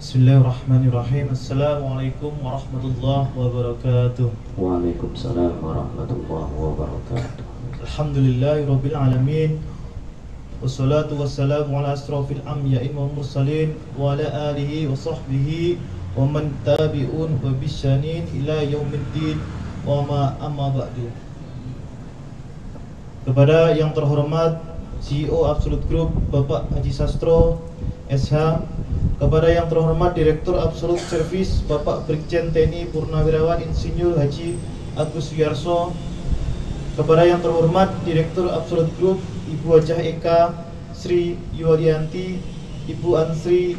Bismillahirrahmanirrahim. Assalamualaikum warahmatullahi wabarakatuh. Waalaikumsalam warahmatullahi wabarakatuh. Alhamdulillahirabbil alamin. Wassalatu wassalamu ala asrofil anbiya'i wal mursalin wa ala alihi wa sahbihi wa man tabi'un wa bisyanin ila yaumiddin wa ma amma ba'du. Kepada yang terhormat CEO Absolute Group Bapak Haji Sastro SH, kepada yang terhormat Direktur Absolute Service Bapak Brigjen TNI Purnawirawan Insinyur Haji Agus Suyarso, kepada yang terhormat Direktur Absolute Group Ibu Hajah Eka Sri Yuwadianti, Ibu Ansri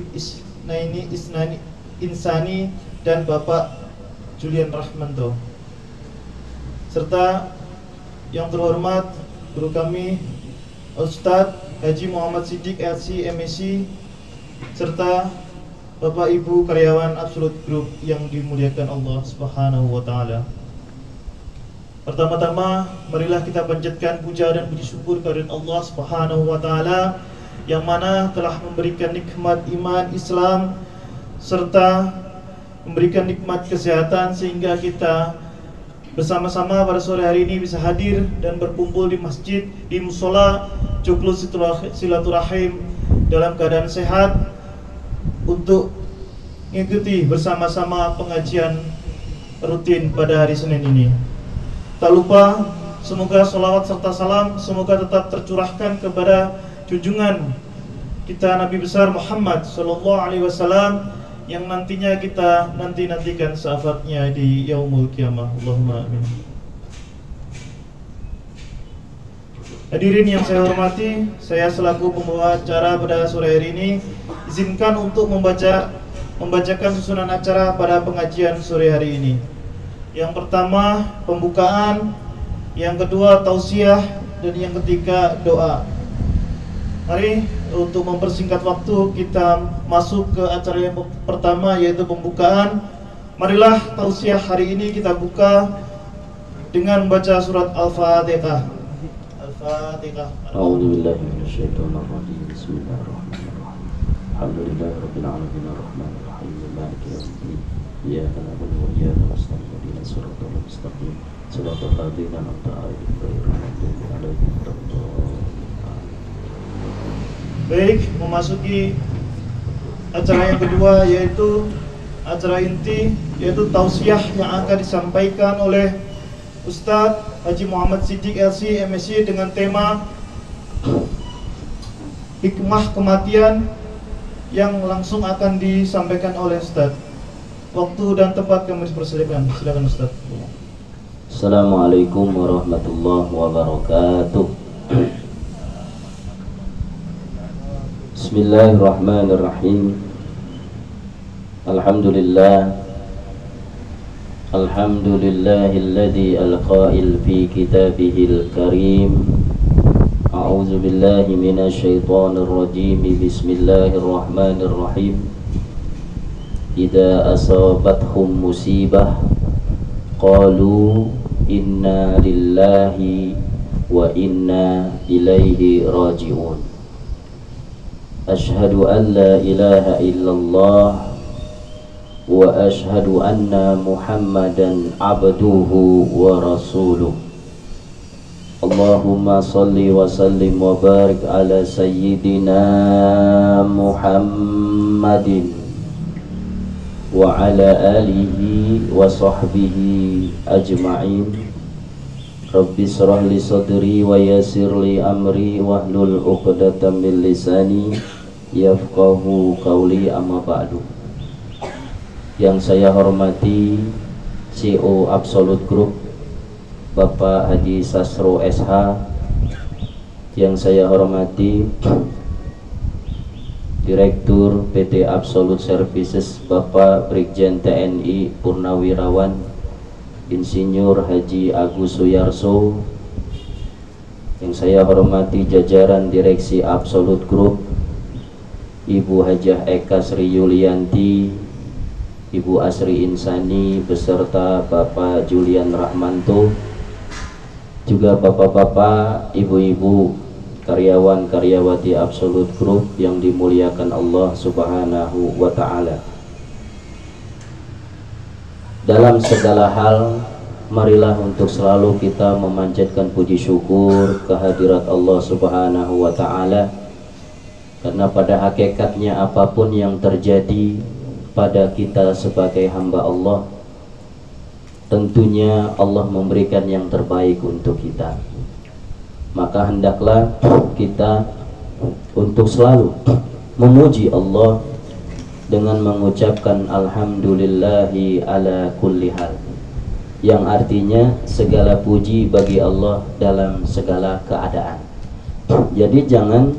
Insani dan Bapak Julian Rahmanto, serta yang terhormat guru kami Ustadz Haji Muhammad Siddiq LC MSc, serta Bapak Ibu karyawan Absolute Group yang dimuliakan Allah Subhanahu wa taala. Pertama-tama marilah kita panjatkan puja dan puji syukur kehadirat Allah Subhanahu wa taala yang mana telah memberikan nikmat iman Islam serta memberikan nikmat kesehatan sehingga kita bersama-sama pada sore hari ini bisa hadir dan berkumpul di masjid, di musola Joglo Silaturahim dalam keadaan sehat untuk mengikuti bersama-sama pengajian rutin pada hari Senin ini. Tak lupa semoga sholawat serta salam semoga tetap tercurahkan kepada junjungan kita Nabi besar Muhammad Sallallahu Alaihi Wasallam yang nantinya kita nantikan syafaatnya di yaumul qiyamah. Allahumma amin. Hadirin yang saya hormati, saya selaku pembawa acara pada sore hari ini izinkan untuk membacakan susunan acara pada pengajian sore hari ini. Yang pertama pembukaan, yang kedua tausiah, dan yang ketiga doa. Mari untuk mempersingkat waktu kita masuk ke acara yang pertama yaitu pembukaan. Marilah tausiah hari ini kita buka dengan membaca surat Al-Fatihah. Al-Fatihah. A'udzubillahi minasyaitonir rajim. Bismillahirrahmanirrahim. Alhamdulillahirabbil alamin arrahmanir rahim maliki yaumiddin. Iyyaka na'budu wa iyyaka nasta'in ihdinas siratal mustaqim. Shiratal ladzina an'amta 'alaihim ghairil maghdubi 'alaihim waladdallin. Baik, memasuki acara yang kedua yaitu acara inti yaitu tausiah yang akan disampaikan oleh Ustadz Haji Muhammad Siddiq LC MSc dengan tema hikmah kematian yang langsung akan disampaikan oleh Ustadz. Waktu dan tempat kami persilakan. Silakan Ustadz. Assalamualaikum warahmatullahi wabarakatuh. Bismillahirrahmanirrahim. Alhamdulillahilladzi al-qail fi kitabihil karim. A'udzu billahi minasyaitonir rajim. Bismillahirrahmanirrahim. Idza asabathum musibah qalu inna lillahi wa inna ilaihi raji'un. Ashhadu an la ilaha illallah wa ashhadu anna Muhammadan abduhu wa rasuluh. Allahumma salli wa sallim wa barik ala sayyidina Muhammadin wa ala alihi wa sahbihi ajma'in. Rabbi shrah li sadri wa yassir li amri wahlul 'uqdatam min lisani yafqahu qawli, amma ba'du. Yang saya hormati CEO Absolute Group Bapak Haji Sastro SH, yang saya hormati Direktur PT Absolute Services Bapak Brigjen TNI Purnawirawan Insinyur Haji Agus Suyarso, yang saya hormati jajaran Direksi Absolute Group Ibu Hajah Eka Sri Yulianti, Ibu Asri Insani beserta Bapak Julian Rahmanto, juga bapak-bapak, ibu-ibu karyawan-karyawati Absolute Group yang dimuliakan Allah Subhanahu wa Ta'ala. Dalam segala hal, marilah untuk selalu kita memanjatkan puji syukur kehadirat Allah Subhanahu wa Ta'ala, karena pada hakikatnya apapun yang terjadi pada kita sebagai hamba Allah, tentunya Allah memberikan yang terbaik untuk kita. Maka hendaklah kita untuk selalu memuji Allah dengan mengucapkan alhamdulillahi ala kulli hal, yang artinya segala puji bagi Allah dalam segala keadaan. Jadi jangan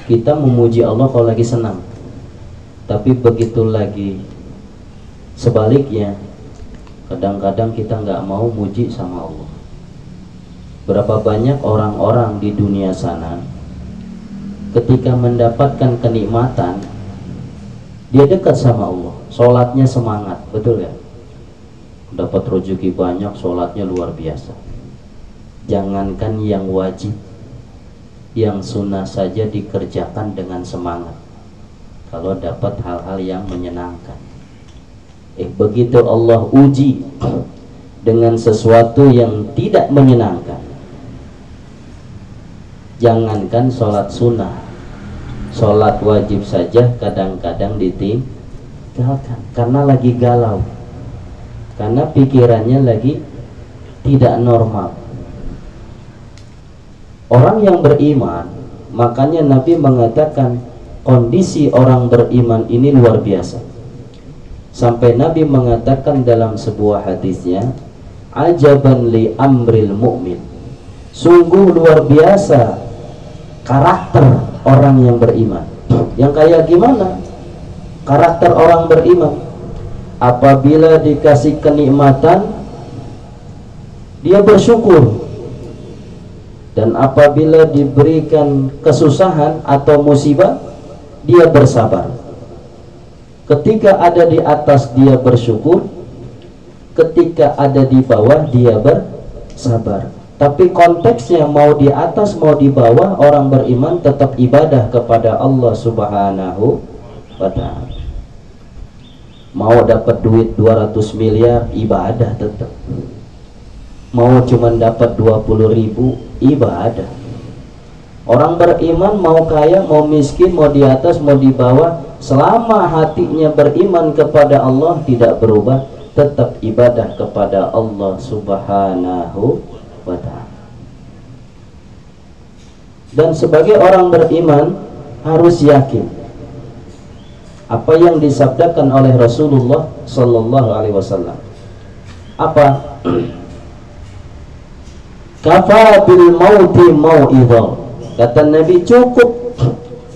kita memuji Allah kalau lagi senang, tapi begitu lagi sebaliknya, kadang-kadang kita nggak mau muji sama Allah. Berapa banyak orang-orang di dunia sana ketika mendapatkan kenikmatan, dia dekat sama Allah, sholatnya semangat, betul ya? Dapat rezeki banyak, sholatnya luar biasa. Jangankan yang wajib, yang sunnah saja dikerjakan dengan semangat kalau dapat hal-hal yang menyenangkan. Begitu Allah uji dengan sesuatu yang tidak menyenangkan, jangankan sholat sunnah, sholat wajib saja kadang-kadang ditinggalkan karena lagi galau, karena pikirannya lagi tidak normal. Orang yang beriman, makanya Nabi mengatakan kondisi orang beriman ini luar biasa. Sampai Nabi mengatakan dalam sebuah hadisnya, ajaban li amril mu'min, sungguh luar biasa karakter orang yang beriman. Yang kayak gimana karakter orang beriman? Apabila dikasih kenikmatan, dia bersyukur, dan apabila diberikan kesusahan atau musibah, dia bersabar. Ketika ada di atas, dia bersyukur. Ketika ada di bawah, dia bersabar. Tapi konteksnya mau di atas mau di bawah, orang beriman tetap ibadah kepada Allah Subhanahu wa Ta'ala. Mau dapat duit 200 miliar, ibadah tetap. Mau cuman dapat 20.000, ibadah. Orang beriman mau kaya, mau miskin, mau di atas, mau di bawah, selama hatinya beriman kepada Allah tidak berubah, tetap ibadah kepada Allah Subhanahu wa Ta'ala. Dan sebagai orang beriman harus yakin apa yang disabdakan oleh Rasulullah Sallallahu Alaihi Wasallam. Apa? Kafa bil mauti mau'idhah. Kata Nabi, cukup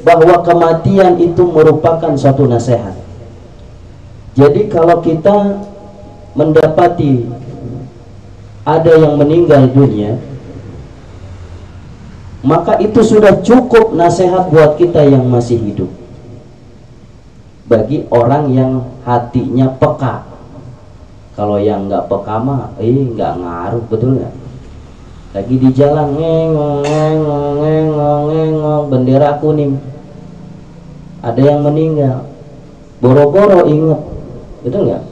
bahwa kematian itu merupakan suatu nasihat. Jadi kalau kita mendapati ada yang meninggal dunia, maka itu sudah cukup nasihat buat kita yang masih hidup. Bagi orang yang hatinya peka. Kalau yang nggak peka mah, nggak ngaruh, betul nggak? Lagi di jalan, ngeng, bendera kuning, ada yang meninggal, boro-boro inget, betul nggak?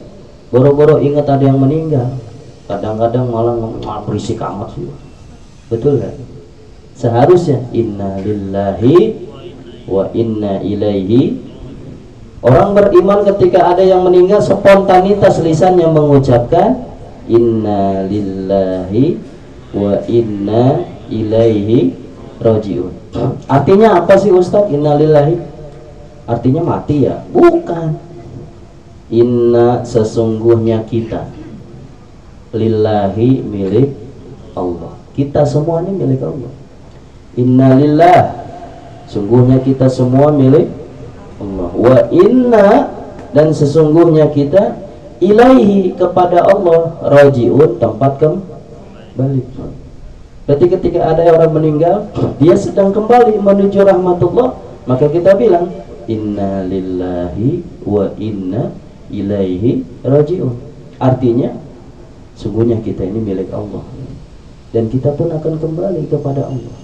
Boro-boro inget ada yang meninggal, kadang-kadang malah berisik amat sih, betul nggak? Seharusnya inna lillahi wa inna ilaihi. Orang beriman ketika ada yang meninggal, spontanitas lisannya mengucapkan inna lillahi wa inna ilaihi rajiun. Artinya apa sih Ustadz? Inna lillahi artinya mati ya? Bukan. Inna sesungguhnya kita, lillahi milik Allah. Kita semua ini milik Allah. Inna lillah, sungguhnya kita semua milik Allah. Wa inna, dan sesungguhnya kita, ilaihi, kepada Allah, rajiun, tempat kembali. Berarti ketika ada orang meninggal, dia sedang kembali menuju rahmatullah, maka kita bilang inna lillahi wa inna ilaihi rajiun. Artinya sungguhnya kita ini milik Allah, dan kita pun akan kembali kepada Allah.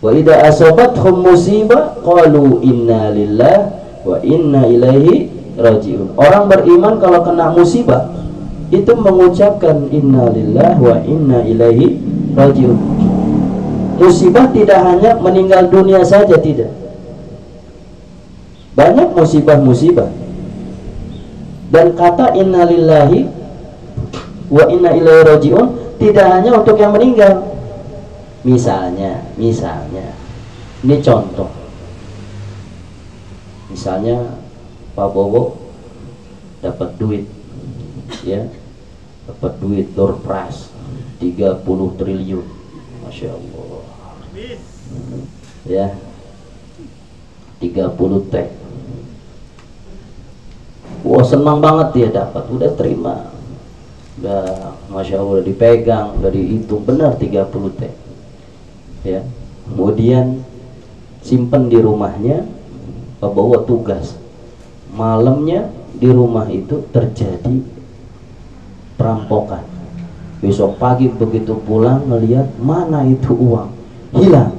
Wa idza asabathum musibah qalu inna lillahi wa inna ilaihi rajiun. Orang beriman kalau kena musibah itu mengucapkan inna lillahi wa inna ilaihi rajiun. Musibah tidak hanya meninggal dunia saja, tidak. Banyak musibah-musibah. Dan kata inna lillahi wa inna ilaihi rajiun tidak hanya untuk yang meninggal. Misalnya ini contoh. Misalnya Pak Bowo dapat duit, ya, dapat duit door prize 30 triliun, Masya Allah, ya, 30 T. Wah, senang banget dia dapat, udah terima, udah Masya Allah, udah dipegang, udah dihitung benar 30 T, ya. Kemudian simpen di rumahnya. Pak Bowo tugas malamnya di rumah itu terjadi perampokan. Besok pagi begitu pulang ngelihat mana itu uang hilang,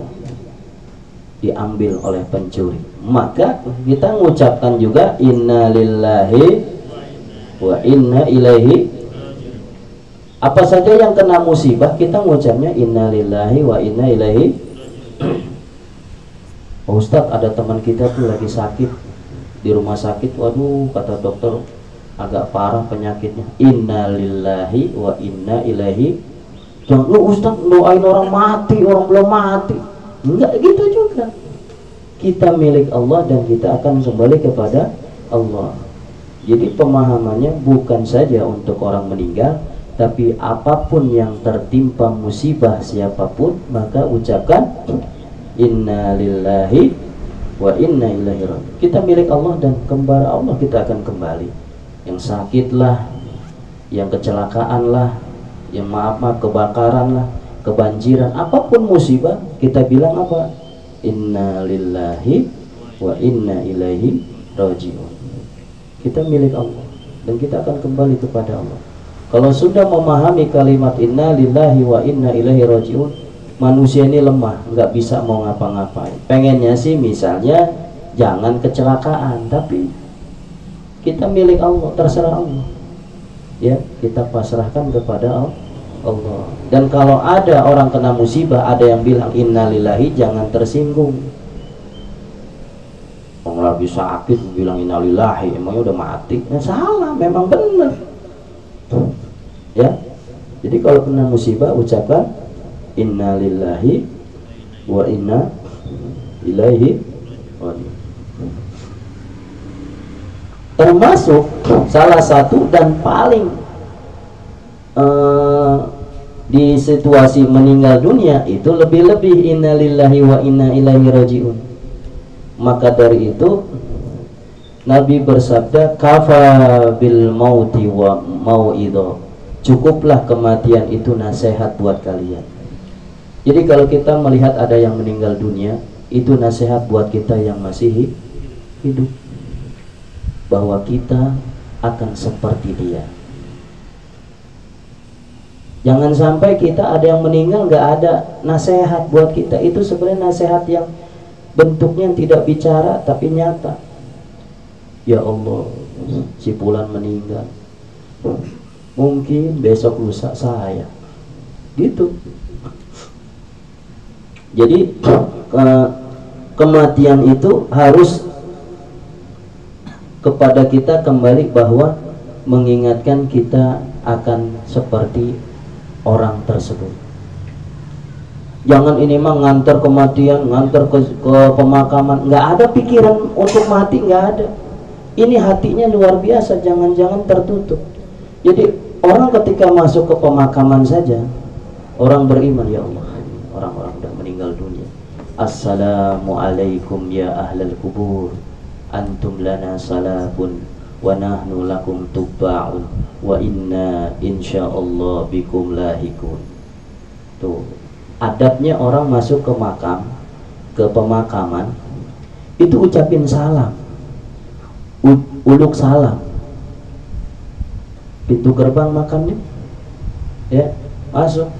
diambil oleh pencuri. Maka kita mengucapkan juga inna lillahi wa inna ilaihi. Apa saja yang kena musibah kita mengucapnya inna lillahi wa inna ilaihi. Pak Ustadz, ada teman kita tuh lagi sakit di rumah sakit, waduh kata dokter agak parah penyakitnya, inna lillahi wa inna ilaihi. Jangan lu Ustadz doain orang mati, orang belum mati. Enggak gitu juga. Kita milik Allah dan kita akan kembali kepada Allah. Jadi pemahamannya bukan saja untuk orang meninggal, tapi apapun yang tertimpa musibah siapapun, maka ucapkan inna lillahi wa inna ilaihi raji'un. Kita milik Allah dan kepada Allah kita akan kembali. Yang sakit lah, yang kecelakaan lah, yang maaf kebakaran lah, kebanjiran, apapun musibah, kita bilang apa? Inna lillahi wa inna ilaihi raji'un. Kita milik Allah dan kita akan kembali kepada Allah. Kalau sudah memahami kalimat inna lillahi wa inna ilaihi raji'un, manusia ini lemah, nggak bisa mau ngapa-ngapain. Pengennya sih misalnya jangan kecelakaan, tapi kita milik Allah, terserah Allah, ya, kita pasrahkan kepada Allah. Dan kalau ada orang kena musibah, ada yang bilang innalillahi, jangan tersinggung. Orang lagi sakit bilang innalillahi, emangnya udah mati? Nah, salah, memang benar, ya. Jadi kalau kena musibah ucapkan inna lillahi wa inna ilaihi raji'un. Termasuk salah satu dan paling di situasi meninggal dunia itu lebih-lebih inna lillahi wa inna ilaihi raji'un. Maka dari itu Nabi bersabda kafa bil mauti wa mau'idha, cukuplah kematian itu nasihat buat kalian. Jadi kalau kita melihat ada yang meninggal dunia, itu nasihat buat kita yang masih hidup, bahwa kita akan seperti dia. Jangan sampai kita ada yang meninggal nggak ada nasihat buat kita. Itu sebenarnya nasihat yang bentuknya tidak bicara tapi nyata. Ya Allah, si fulan meninggal, mungkin besok lusa saya, gitu. Jadi kematian itu harus kepada kita kembali, bahwa mengingatkan kita akan seperti orang tersebut. Jangan ini mah nganter kematian, nganter ke pemakaman, nggak ada pikiran untuk mati, nggak ada. Ini hatinya luar biasa, jangan-jangan tertutup. Jadi orang ketika masuk ke pemakaman saja, orang beriman, ya Allah, orang-orang udah meninggal dunia, assalamualaikum ya ahlal kubur, antum lana salafun wa nahnu lakum tubba'un wa inna insyaallah bikum lahikun. Tuh adabnya orang masuk ke makam, ke pemakaman, itu ucapin salam, uluk salam, pintu gerbang makamnya, ya, masuk,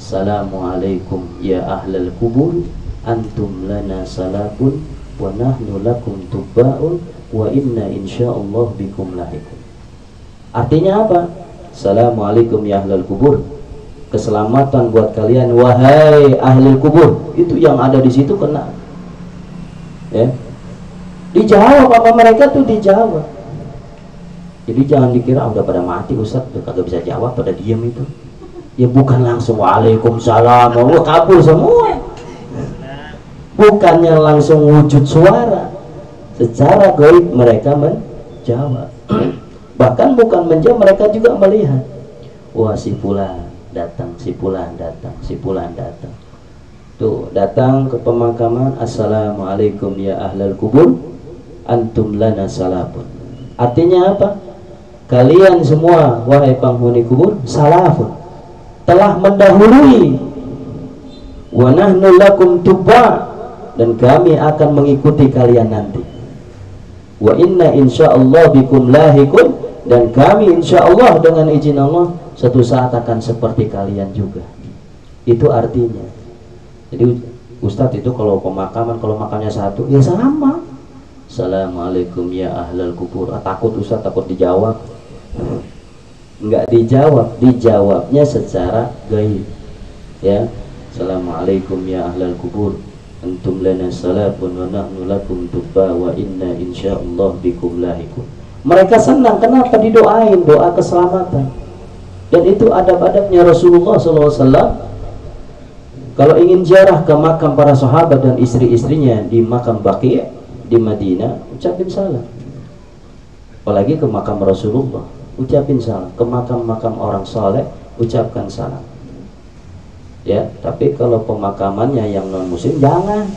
Assalamualaikum ya ahlal kubur, antum lana salafun wa nahnu lakum tubba'un wa inna insyaallah bikum lahiqun. Artinya apa? Assalamualaikum ya ahlal kubur, keselamatan buat kalian wahai ahli kubur. Itu yang ada di situ kena. Ya. Dijawab apa mereka tuh dijawab. Jadi jangan dikira udah pada mati Ustaz, udah kagak bisa jawab, pada diam itu. Ya bukan langsung waalaikumsalam, wah kabur semua. Bukannya langsung wujud suara. Secara gaib mereka menjawab. Bahkan bukan menjawab, mereka juga melihat. Wah si fulan datang, si fulan datang, si fulan datang. Tuh datang ke pemakaman, assalamualaikum ya ahlal kubur, antum lana salafun. Artinya apa? Kalian semua wahai penghuni kubur salafun, telah mendahului. Wa nahnu lakum tubba, dan kami akan mengikuti kalian nanti. Wa inna insyaallah bikum lahikun, dan kami insyaallah dengan izin Allah suatu saat akan seperti kalian juga. Itu artinya. Jadi Ustadz itu kalau pemakaman, kalau makannya satu ya sama. Assalamualaikum ya ahlal kubur. Takut Ustadz, takut dijawab. Enggak dijawab, dijawabnya secara gaib. Ya, assalamualaikum ya ahlal kubur, antum lana salafun wa nahnu lakum tubba wa inna insyaallah bikum lahiqun. Mereka senang, kenapa? Didoain doa keselamatan. Dan itu adab-adabnya Rasulullah SAW. Kalau ingin ziarah ke makam para sahabat dan istri-istrinya di makam Baqi' di Madinah, ucapin salam. Apalagi ke makam Rasulullah, ucapin salam. Ke makam-makam orang saleh, ucapkan salam. Ya, tapi kalau pemakamannya yang non muslim jangan.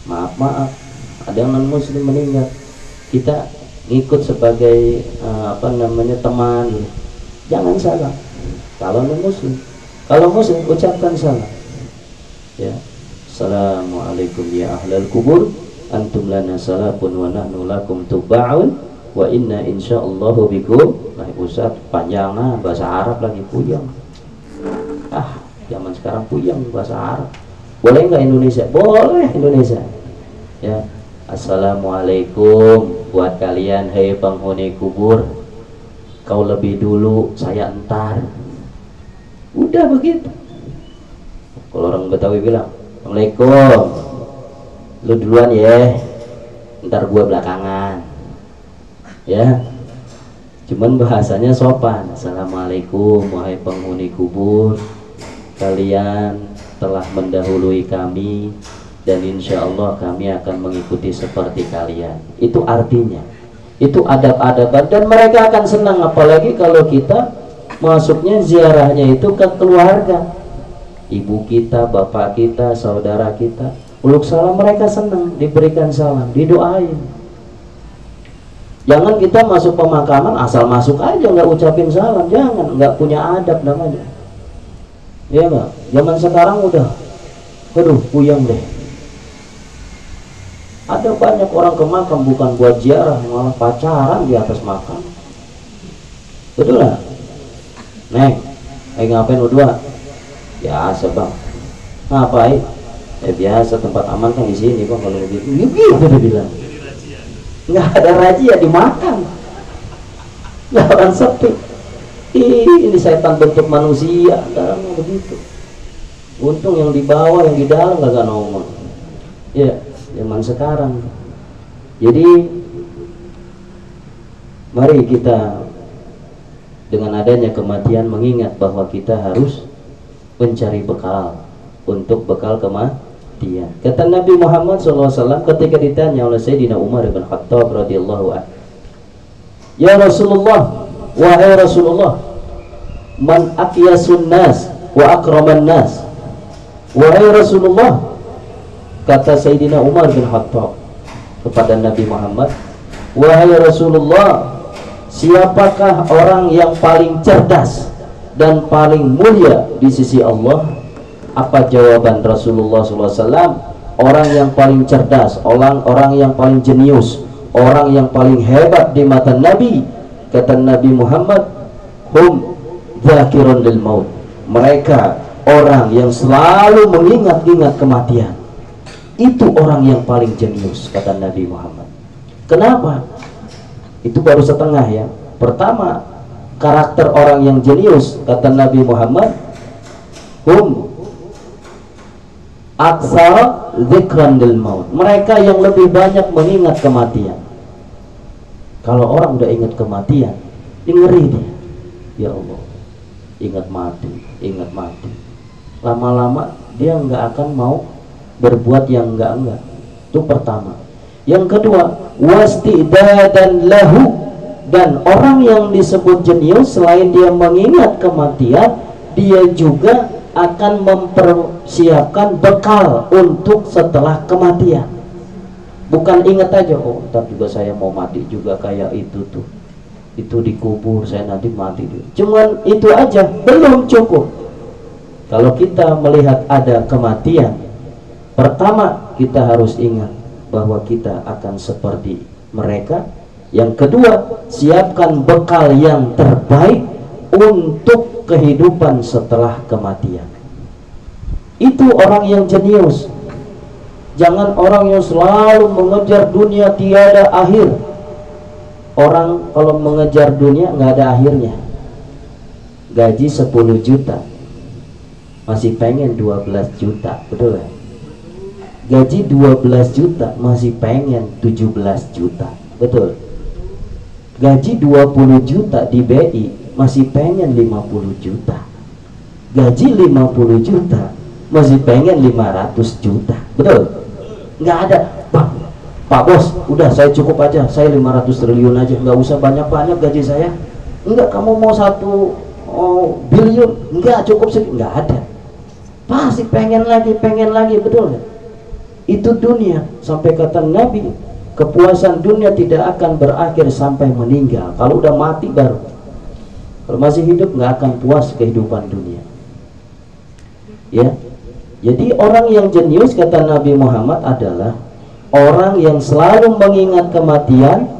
Maaf, ada yang non muslim meninggal, kita ngikut sebagai teman, jangan salam. Kalau non muslim, kalau muslim ucapkan salam. Ya, assalamualaikum ya ahlal kubur, antum lana salafun wa nahnu lakum tubba'un wa inna insyaallah bikum. Nah, Ustaz panjangan bahasa Arab lagi puyeng. Zaman sekarang puyeng bahasa Arab. Boleh nggak Indonesia? Boleh Indonesia. Ya, assalamualaikum buat kalian hei penghuni kubur. Kau lebih dulu, saya entar. Udah begitu. Kalau orang Betawi bilang, assalamualaikum, lu duluan ya, ntar gua belakangan. Ya, cuman bahasanya sopan. Assalamualaikum wahai penghuni kubur, kalian telah mendahului kami dan insya Allah kami akan mengikuti seperti kalian. Itu artinya, itu adab-adaban, dan mereka akan senang. Apalagi kalau kita masuknya ziarahnya itu ke keluarga, ibu kita, bapak kita, saudara kita, uluk salam, mereka senang diberikan salam, didoain. Jangan kita masuk pemakaman asal masuk aja nggak ucapin salam, jangan, nggak punya adab namanya. Ya nggak? Zaman sekarang udah, aduh puyeng deh. Ada banyak orang ke makam bukan buat ziarah, malah pacaran di atas makam. Betul nggak? Neng, ngapain berdua? Biasa bang. Ngapain? Biasa, tempat aman kan di sini bang. Kalau begitu, gitu dia bilang. Nggak ada razia, dimakan. Nggak akan sepi. Ini setan bentuk manusia, dalamnya begitu. Untung yang di bawah, yang di dalam nggak ngomong. Ya, zaman sekarang. Jadi, mari kita dengan adanya kematian mengingat bahwa kita harus mencari bekal untuk bekal kematian. Kata Nabi Muhammad SAW ketika ditanya oleh Sayyidina Umar bin Khattab radhiyallahu anhu, ya Rasulullah, wahai Rasulullah, man aqyasun nas wa akraman nas. Wahai Rasulullah, kata Sayyidina Umar bin Khattab kepada Nabi Muhammad, wahai Rasulullah, siapakah orang yang paling cerdas dan paling mulia di sisi Allah? Apa jawaban Rasulullah SAW? Orang yang paling cerdas, orang yang paling jenius, orang yang paling hebat di mata Nabi. Kata Nabi Muhammad, hum dzakirun lil maut, Mereka orang yang selalu mengingat-ingat kematian. Itu orang yang paling jenius, kata Nabi Muhammad. Kenapa? Itu baru setengah ya. Pertama, karakter orang yang jenius, kata Nabi Muhammad, hum aksar dzikran lil maut. Mereka yang lebih banyak mengingat kematian. Kalau orang udah ingat kematian, ngeri dia. Ya Allah, ingat mati, ingat mati. Lama-lama dia nggak akan mau berbuat yang enggak-enggak. Itu pertama. Yang kedua, wastidadan lahu. Dan orang yang disebut jenius, selain dia mengingat kematian, dia juga akan mempersiapkan bekal untuk setelah kematian. Bukan ingat aja, oh ntar juga saya mau mati juga kayak itu tuh, itu dikubur, saya nanti mati juga. Cuman itu aja belum cukup. Kalau kita melihat ada kematian, pertama kita harus ingat bahwa kita akan seperti mereka. Yang kedua, siapkan bekal yang terbaik untuk kehidupan setelah kematian. Itu orang yang jenius. Jangan orang yang selalu mengejar dunia tiada akhir. Orang kalau mengejar dunia nggak ada akhirnya. Gaji 10 juta masih pengen 12 juta, betul ya? Gaji 12 juta masih pengen 17 juta, betul? Gaji 20 juta di BI masih pengen 50 juta. Gaji 50 juta masih pengen 500 juta, betul? Nggak ada, Pak Bos, udah saya cukup aja, saya 500 triliun aja, nggak usah banyak-banyak gaji saya. Enggak, kamu mau 1 biliun, enggak cukup sedikit, nggak ada. Pasti pengen lagi, betul? Itu dunia. Sampai kata Nabi, kepuasan dunia tidak akan berakhir sampai meninggal. Kalau udah mati baru. Kalau masih hidup nggak akan puas kehidupan dunia. Ya. Jadi orang yang jenius, kata Nabi Muhammad, adalah orang yang selalu mengingat kematian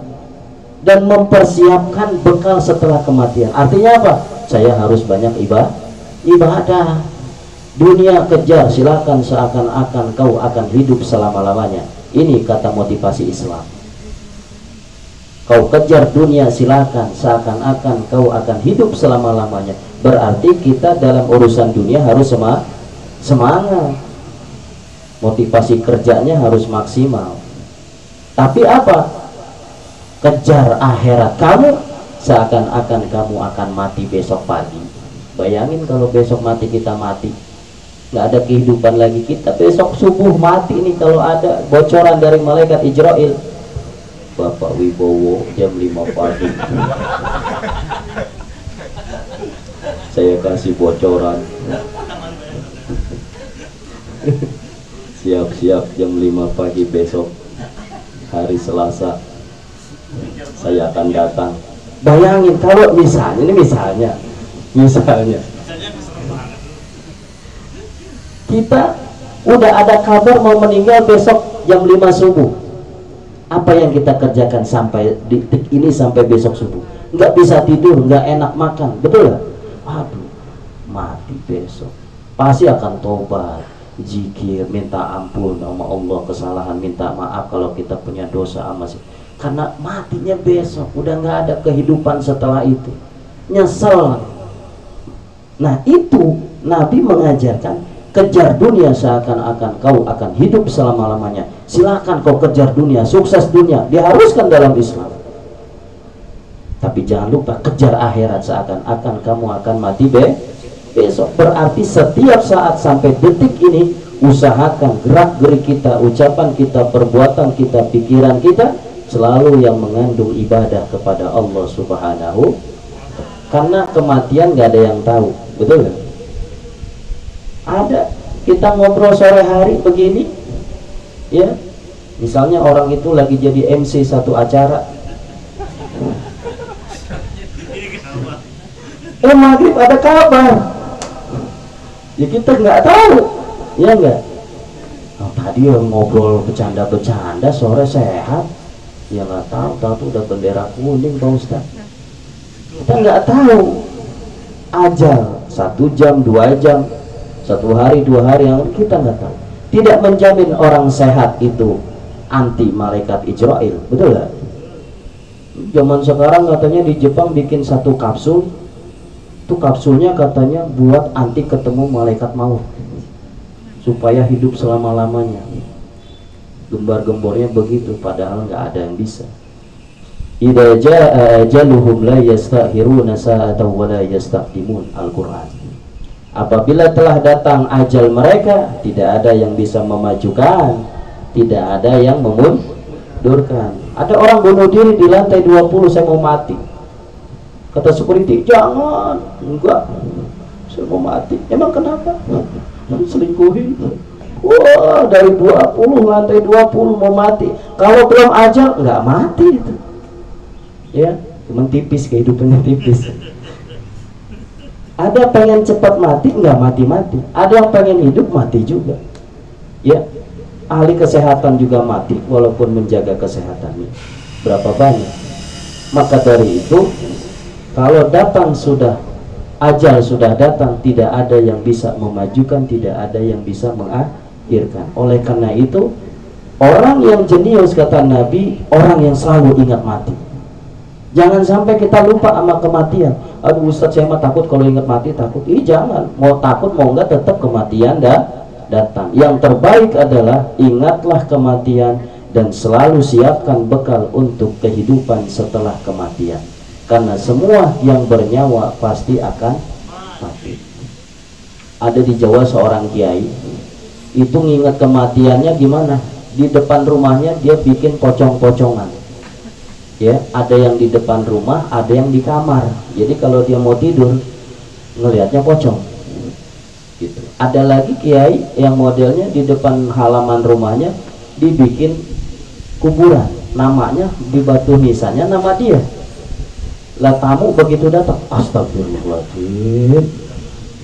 dan mempersiapkan bekal setelah kematian. Artinya apa? Saya harus banyak ibadah. Dunia kejar, silakan, seakan-akan kau akan hidup selama-lamanya. Ini kata motivasi Islam. Kau kejar dunia, silakan, seakan-akan kau akan hidup selama-lamanya. Berarti kita dalam urusan dunia harus semangat. Motivasi kerjanya harus maksimal. Tapi apa? Kejar akhirat kamu, seakan-akan kamu akan mati besok pagi. Bayangin kalau besok mati, kita mati, nggak ada kehidupan lagi kita. Besok subuh mati nih, kalau ada bocoran dari malaikat Israel, Bapak Wibowo jam 5 pagi saya kasih bocoran, siap-siap jam 5 pagi besok hari Selasa saya akan datang. Bayangin kalau misalnya kita udah ada kabar mau meninggal besok jam 5 subuh, apa yang kita kerjakan sampai detik ini, sampai besok subuh? Nggak bisa tidur, nggak enak makan, betul ya? Aduh, mati besok pasti akan tobat, zikir, minta ampun sama Allah kesalahan, minta maaf kalau kita punya dosa sama sih. Karena matinya besok, udah nggak ada kehidupan setelah itu, nyesel. Nah itu Nabi mengajarkan, kejar dunia seakan-akan kau akan hidup selama-lamanya. Silakan kau kejar dunia, sukses dunia, diharuskan dalam Islam. Tapi jangan lupa kejar akhirat seakan-akan kamu akan mati besok. Berarti setiap saat sampai detik ini, usahakan gerak-gerik kita, ucapan kita, perbuatan kita, pikiran kita selalu yang mengandung ibadah kepada Allah Subhanahu. Karena kematian gak ada yang tahu, betul kan? Ada, kita ngobrol sore hari begini ya, misalnya orang itu lagi jadi MC satu acara, maghrib ada kabar, ya kita nggak tahu, ya enggak. Oh, tadi yang ngobrol bercanda-bercanda sore sehat, ya nggak tahu udah bendera kuning Pak Ustaz. Kita nggak tahu ajal 1 jam, 2 jam, 1 hari, 2 hari, yang kita nggak tahu. Tidak menjamin orang sehat itu anti malaikat Israel, betul nggak? Zaman sekarang katanya di Jepang bikin 1 kapsul, itu kapsulnya katanya buat anti ketemu malaikat maut, supaya hidup selama-lamanya. Gembar-gembornya begitu, padahal nggak ada yang bisa. Idza jaa ajaluhum la yastakhiruna sa'atan wa la yastaqdimun. Al-Qur'an. Apabila telah datang ajal mereka, tidak ada yang bisa memajukan, tidak ada yang memundurkan. Ada orang bunuh diri di lantai 20, saya mau mati. Kata security, jangan, enggak, saya mau mati. Emang kenapa? Selingkuhin. Wah, dari 20, lantai 20 mau mati. Kalau belum ajal, enggak mati itu. Ya, cuma tipis, kehidupannya tipis. Ada pengen cepat mati, enggak mati-mati. Ada yang pengen hidup, mati juga. Ya, ahli kesehatan juga mati walaupun menjaga kesehatannya. Berapa banyak? Maka dari itu, kalau datang sudah ajal sudah datang, tidak ada yang bisa memajukan, tidak ada yang bisa mengakhirkan. Oleh karena itu, orang yang jenius, kata Nabi, orang yang selalu ingat mati. Jangan sampai kita lupa sama kematian. Aduh Ustadz, saya mah takut kalau ingat mati, takut. Ih jangan, mau takut mau enggak tetap kematian datang. Yang terbaik adalah ingatlah kematian dan selalu siapkan bekal untuk kehidupan setelah kematian. Karena semua yang bernyawa pasti akan mati. Ada di Jawa seorang kiai, itu ngingat kematiannya gimana? Di depan rumahnya dia bikin pocong-pocongan. Ya, ada yang di depan rumah, ada yang di kamar. Jadi kalau dia mau tidur, ngelihatnya pocong. Gitu. Ada lagi kiai yang modelnya di depan halaman rumahnya dibikin kuburan, namanya di batu nisannya nama dia. Lah tamu begitu datang, astagfirullahaladzim,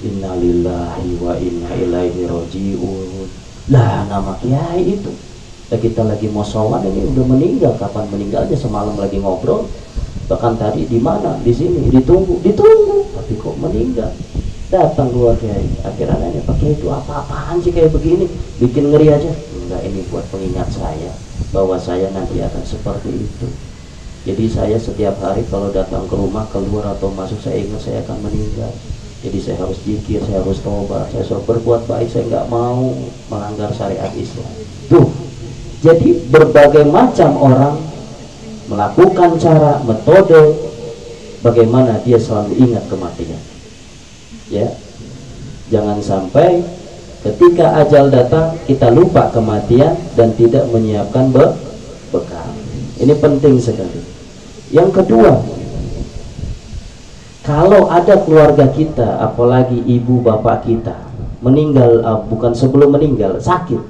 innalillahi wa inna ilaihi roji'un. Lah nama kiai itu. Lah kita lagi mau sholat, ini udah meninggal. Kapan meninggalnya? Semalam lagi ngobrol. Bahkan tadi di mana? Di sini. Ditunggu. Tapi kok meninggal? Datang keluar kiai. Akhirnya nanya, Pak Kiai itu apa-apaan sih kayak begini? Bikin ngeri aja. Enggak, ini buat pengingat saya bahwa saya nanti akan seperti itu. Jadi saya setiap hari kalau datang ke rumah, keluar atau masuk, saya ingat saya akan meninggal. Jadi saya harus zikir, saya harus tobat, saya harus berbuat baik, saya nggak mau melanggar syariat Islam. Tuh, jadi berbagai macam orang melakukan cara, metode, bagaimana dia selalu ingat kematian. Ya, jangan sampai ketika ajal datang kita lupa kematian dan tidak menyiapkan bekal. Ini penting sekali. Yang kedua, kalau ada keluarga kita, apalagi ibu bapak kita meninggal, bukan sebelum meninggal, sakit,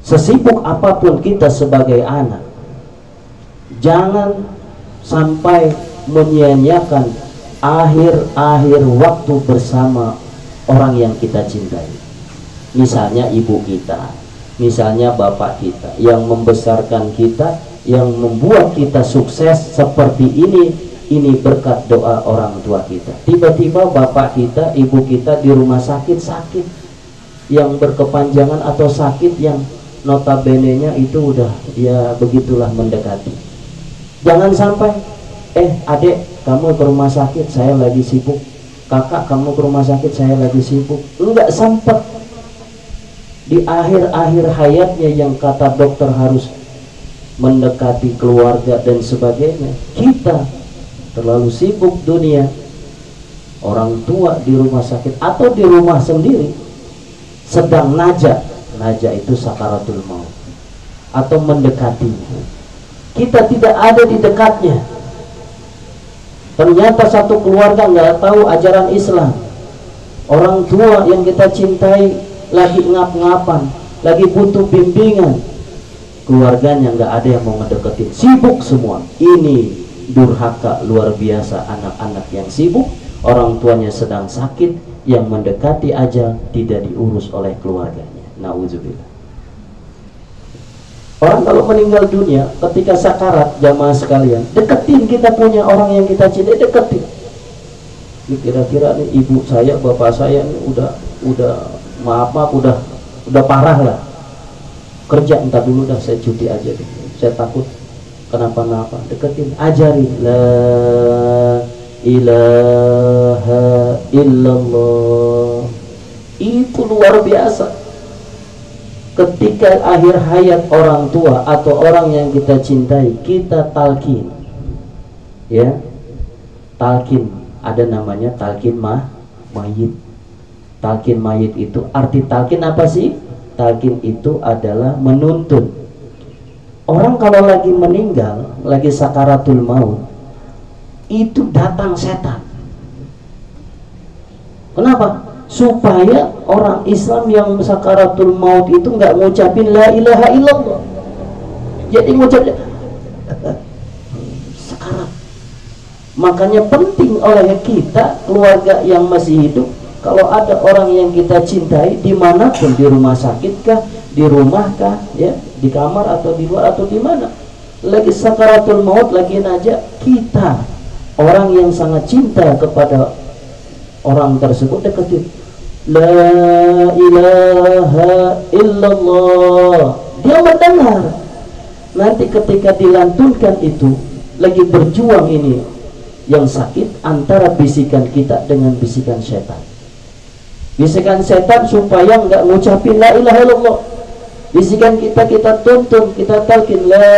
sesibuk apapun kita sebagai anak, jangan sampai menyia-nyiakan akhir-akhir waktu bersama orang yang kita cintai. Misalnya ibu kita, misalnya bapak kita yang membesarkan kita, yang membuat kita sukses seperti ini berkat doa orang tua kita. Tiba-tiba bapak kita, ibu kita di rumah sakit yang berkepanjangan atau sakit yang notabene-nya itu udah ya begitulah mendekati. Jangan sampai adek kamu ke rumah sakit, saya lagi sibuk. Kakak kamu ke rumah sakit, saya lagi sibuk. Enggak sempat. Di akhir-akhir hayatnya yang kata dokter harus mendekati keluarga dan sebagainya, kita terlalu sibuk dunia. Orang tua di rumah sakit atau di rumah sendiri sedang naja itu sakaratul maut atau mendekati, kita tidak ada di dekatnya. Ternyata satu keluarga nggak tahu ajaran Islam. Orang tua yang kita cintai lagi ngap-ngapan, lagi butuh bimbingan, keluarganya nggak ada yang mau ngedeketin, sibuk semua. Ini durhaka luar biasa. Anak-anak yang sibuk, orang tuanya sedang sakit, yang mendekati ajal tidak diurus oleh keluarganya. Nauzubillah. Orang kalau meninggal dunia ketika sakarat, jamaah sekalian, deketin kita punya orang yang kita cintai, deketin. Ini kira-kira nih ibu saya, bapak saya ini udah maaf udah parah lah. Kerja entar dulu dah, saya cuti aja deh. Saya takut kenapa-napa. Deketin, ajarin la ilaha illallah. Itu luar biasa. Ketika akhir hayat orang tua atau orang yang kita cintai, kita talqin. Ya. Talqin, ada namanya talqin mayit. Talqin mayit itu, arti talqin apa sih? Talqin itu adalah menuntun. Orang kalau lagi meninggal, lagi sakaratul maut, itu datang setan. Kenapa? Supaya orang Islam yang sakaratul maut itu nggak ngucapin la ilaha illallah. Jadi ngucapin sakarat. Makanya penting oleh kita, keluarga yang masih hidup, kalau ada orang yang kita cintai dimanapun, di rumah sakit kah, di rumah kah, ya, di kamar atau di luar atau di mana, lagi sakaratul maut, lagi najak, kita orang yang sangat cinta kepada orang tersebut, deketin la ilaha illallah. Dia mendengar. Nanti ketika dilantunkan itu, lagi berjuang ini yang sakit antara bisikan kita dengan bisikan setan. Bisikan setan supaya nggak ngucapin la ilaha illallah. Bisikan kita tuntun, kita talqin la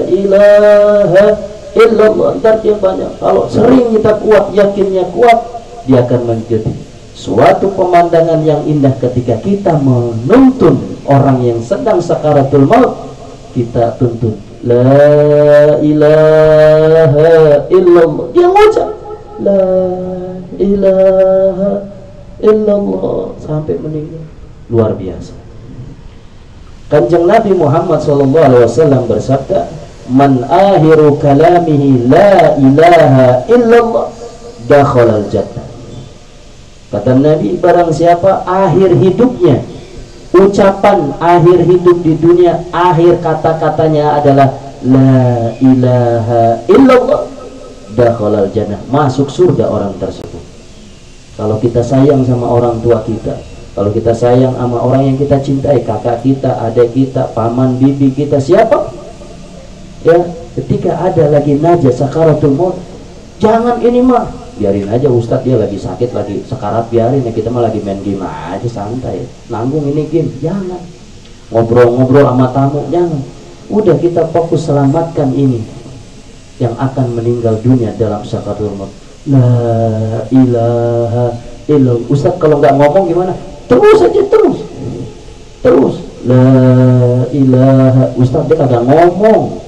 ilaha illallah. Ntar dia banyak. Kalau sering kita kuat, yakinnya kuat, dia akan menjadi suatu pemandangan yang indah ketika kita menuntun orang yang sedang sakaratul maut. Kita tuntun la ilaha illallah. Dia ngucap la ilaha illallah sampai meninggal. Luar biasa. Kanjeng Nabi Muhammad SAW bersabda, man akhiru kalamihi la ilaha illallah dakhalal jannah. Kata Nabi, barang siapa akhir hidupnya, ucapan akhir hidup di dunia, akhir kata-katanya adalah la ilaha illallah, dakhalal jannah, masuk surga orang tersebut. Kalau kita sayang sama orang tua kita, kalau kita sayang sama orang yang kita cintai, kakak kita, adik kita, paman, bibi kita, siapa, ya, ketika ada lagi najah sakaratul maut, jangan ini mah, biarin aja Ustadz, dia lagi sakit, lagi sekarat, biarin ya, kita mah lagi main game aja santai, nanggung ini game, jangan ngobrol-ngobrol sama tamu, jangan. Udah, kita fokus selamatkan ini yang akan meninggal dunia dalam sakaratul maut. La ilaha illallah. Ustadz kalau nggak ngomong gimana? Terus aja, terus la ilaha. Ustadz dia kagak ngomong.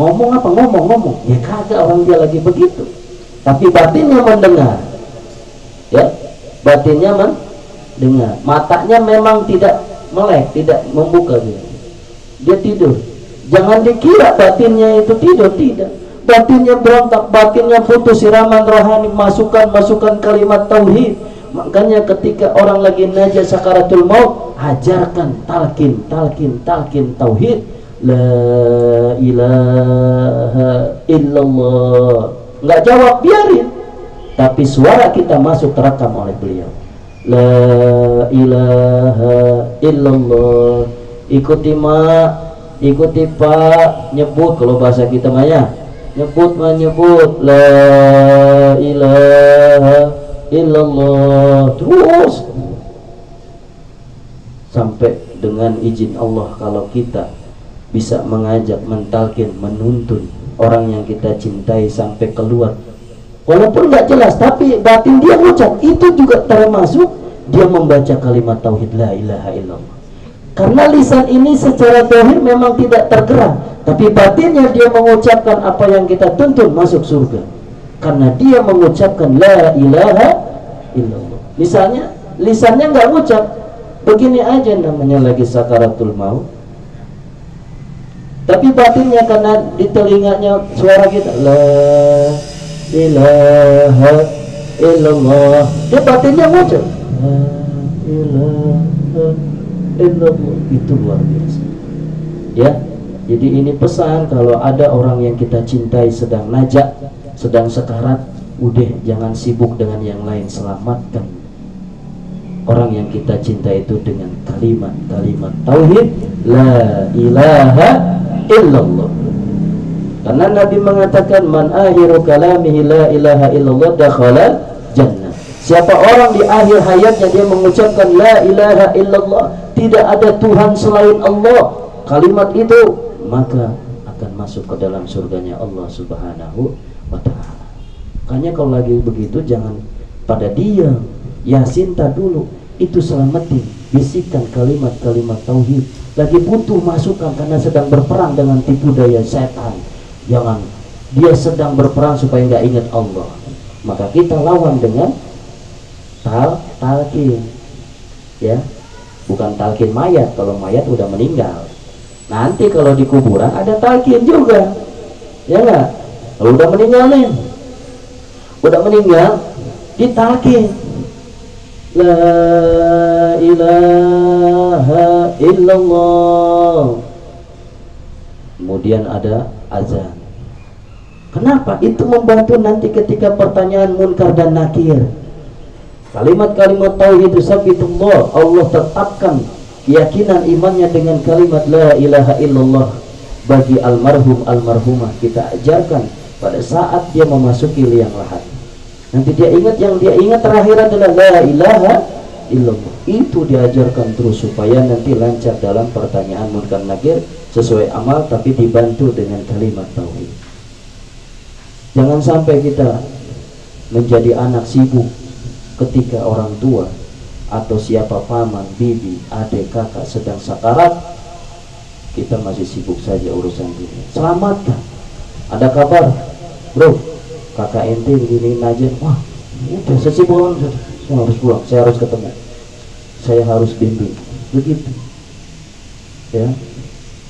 Ngomong apa? Ngomong ya kagak, orang dia lagi begitu, tapi batinnya mendengar, ya, batinnya mendengar. Matanya memang tidak melek, tidak membuka, dia tidur. Jangan dikira batinnya itu tidur, tidak. Batinnya berontak, batinnya putus siraman rohani, masukkan kalimat tauhid. Makanya ketika orang lagi najah sakaratul maut, ajarkan talqin tauhid, la ilaha illallah. Nggak jawab, biarin, tapi suara kita masuk, terekam oleh beliau, la ilaha illallah. Ikuti mak, ikuti pak, nyebut, kalau bahasa kita maya menyebut la ilaha illallah, terus sampai dengan izin Allah. Kalau kita bisa mengajak, mentalkin, menuntun orang yang kita cintai sampai keluar, walaupun nggak jelas, tapi batin dia ngucap, itu juga termasuk dia membaca kalimat tauhid la ilaha illallah. Karena lisan ini secara zahir memang tidak tergerak, tapi batinnya dia mengucapkan apa yang kita tuntun, masuk surga. Karena dia mengucapkan la ilaha illallah. Misalnya lisannya nggak ngucap, begini aja namanya lagi sakaratul maut, tapi batinnya karena di telinganya suara kita la ilaha illallah, dia batinnya ngucap la ilaha illallah. Itu luar biasa, ya. Jadi ini pesan, kalau ada orang yang kita cintai sedang najak, sedang sekarat, udah jangan sibuk dengan yang lain, selamatkan orang yang kita cinta itu dengan kalimat-kalimat tauhid la ilaha illallah. Karena Nabi mengatakan man akhiru kalamihi la ilaha illallah dakhala jannah. Siapa orang di akhir hayatnya dia mengucapkan la ilaha illallah, tidak ada Tuhan selain Allah, kalimat itu, maka akan masuk ke dalam surganya Allah Subhanahu wa ta'ala. Makanya kalau lagi begitu jangan pada diam, Yasin tak dulu, itu selamatin, bisikan kalimat-kalimat tauhid. Lagi butuh masukan karena sedang berperang dengan tipu daya setan. Jangan, dia sedang berperang supaya nggak ingat Allah, maka kita lawan dengan talqin, ya, bukan talqin mayat. Kalau mayat udah meninggal, nanti kalau di kuburan ada talqin juga, ya nggak? Kalau udah meninggal nih, udah meninggal ditalqin la ilaha illallah, kemudian ada azan. Kenapa? Itu membantu nanti ketika pertanyaan munkar dan nakir. Kalimat-kalimat tauhid sabitullah, Allah tetapkan keyakinan imannya dengan kalimat la ilaha illallah. Bagi almarhum almarhumah kita ajarkan pada saat dia memasuki liang lahat, nanti dia ingat, yang dia ingat terakhir adalah la ilaha illallah. Itu diajarkan terus supaya nanti lancar dalam pertanyaan munkar nakir sesuai amal, tapi dibantu dengan kalimat tauhid. Jangan sampai kita menjadi anak sibuk ketika orang tua atau siapa paman, bibi, adik, kakak sedang sakarat, kita masih sibuk saja urusan dunia. Selamatkan. Ada kabar, bro, kakak ente begini aja, wah udah saya sibuk, saya harus pulang, saya harus ketemu, saya harus bimbing, begitu ya.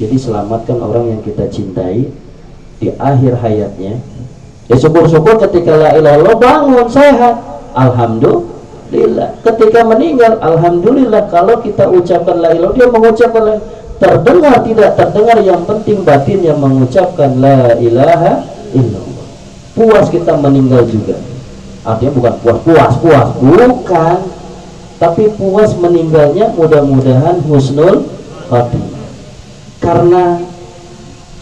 Jadi selamatkan orang yang kita cintai di akhir hayatnya. Ya syukur-syukur ketika la ilaha illallah bangun sehat, alhamdulillah. Ketika meninggal, alhamdulillah. Kalau kita ucapkan la ilaha, dia mengucapkan la, terdengar tidak terdengar, yang penting batin yang mengucapkan la ilaha illallah. Puas kita meninggal juga. Artinya bukan puas, bukan. Tapi puas meninggalnya, mudah-mudahan husnul khatimah. Karena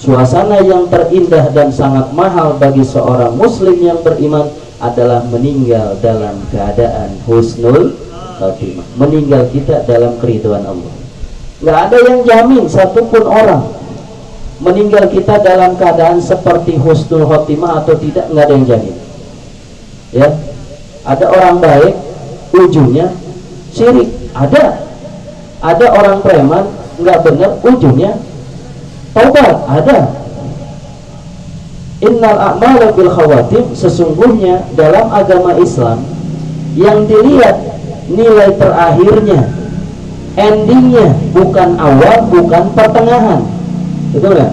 suasana yang terindah dan sangat mahal bagi seorang muslim yang beriman adalah meninggal dalam keadaan husnul khatimah. Meninggal kita dalam keridhaan Allah. Nggak ada yang jamin satupun orang meninggal kita dalam keadaan seperti husnul khatimah atau tidak, nggak ada yang jamin. Ya, ada orang baik ujungnya syirik, ada orang preman nggak benar ujungnya taubat, ada. Innal a'mala bil khawatim, sesungguhnya dalam agama Islam yang dilihat nilai terakhirnya, endingnya, bukan awal, bukan pertengahan. Betul nggak?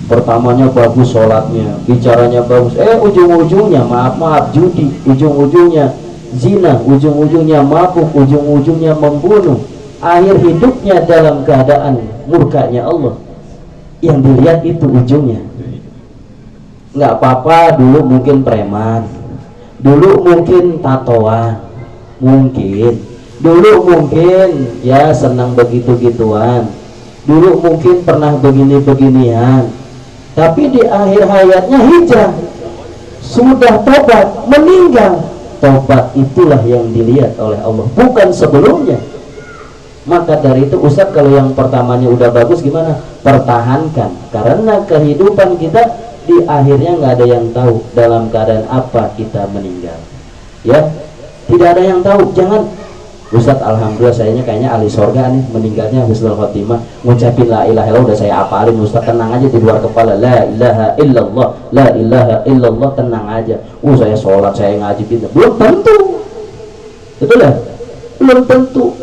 Pertamanya bagus sholatnya, bicaranya bagus, ujung-ujungnya maaf judi, ujung-ujungnya zina, ujung-ujungnya mabuk, ujung-ujungnya membunuh, akhir hidupnya dalam keadaan murkanya Allah. Yang dilihat itu ujungnya. Nggak apa-apa, dulu mungkin preman, dulu mungkin tatoan, mungkin dulu mungkin ya senang begitu-gituan, dulu mungkin pernah begini-beginian, tapi di akhir hayatnya hijrah, sudah tobat, meninggal. Tobat itulah yang dilihat oleh Allah, bukan sebelumnya. Maka dari itu Ustadz, kalau yang pertamanya udah bagus gimana? Pertahankan, karena kehidupan kita di akhirnya nggak ada yang tahu dalam keadaan apa kita meninggal. Ya, tidak ada yang tahu. Jangan, Ustadz alhamdulillah sayanya kayaknya ahli sorga nih, meninggalnya husnul khotimah, ngucapin la ilaha illallah udah saya apalin. Ustadz tenang aja, di luar kepala la ilaha illallah, la ilaha illallah, tenang aja. Saya sholat, saya ngaji, belum tentu. Betul ya? Belum tentu.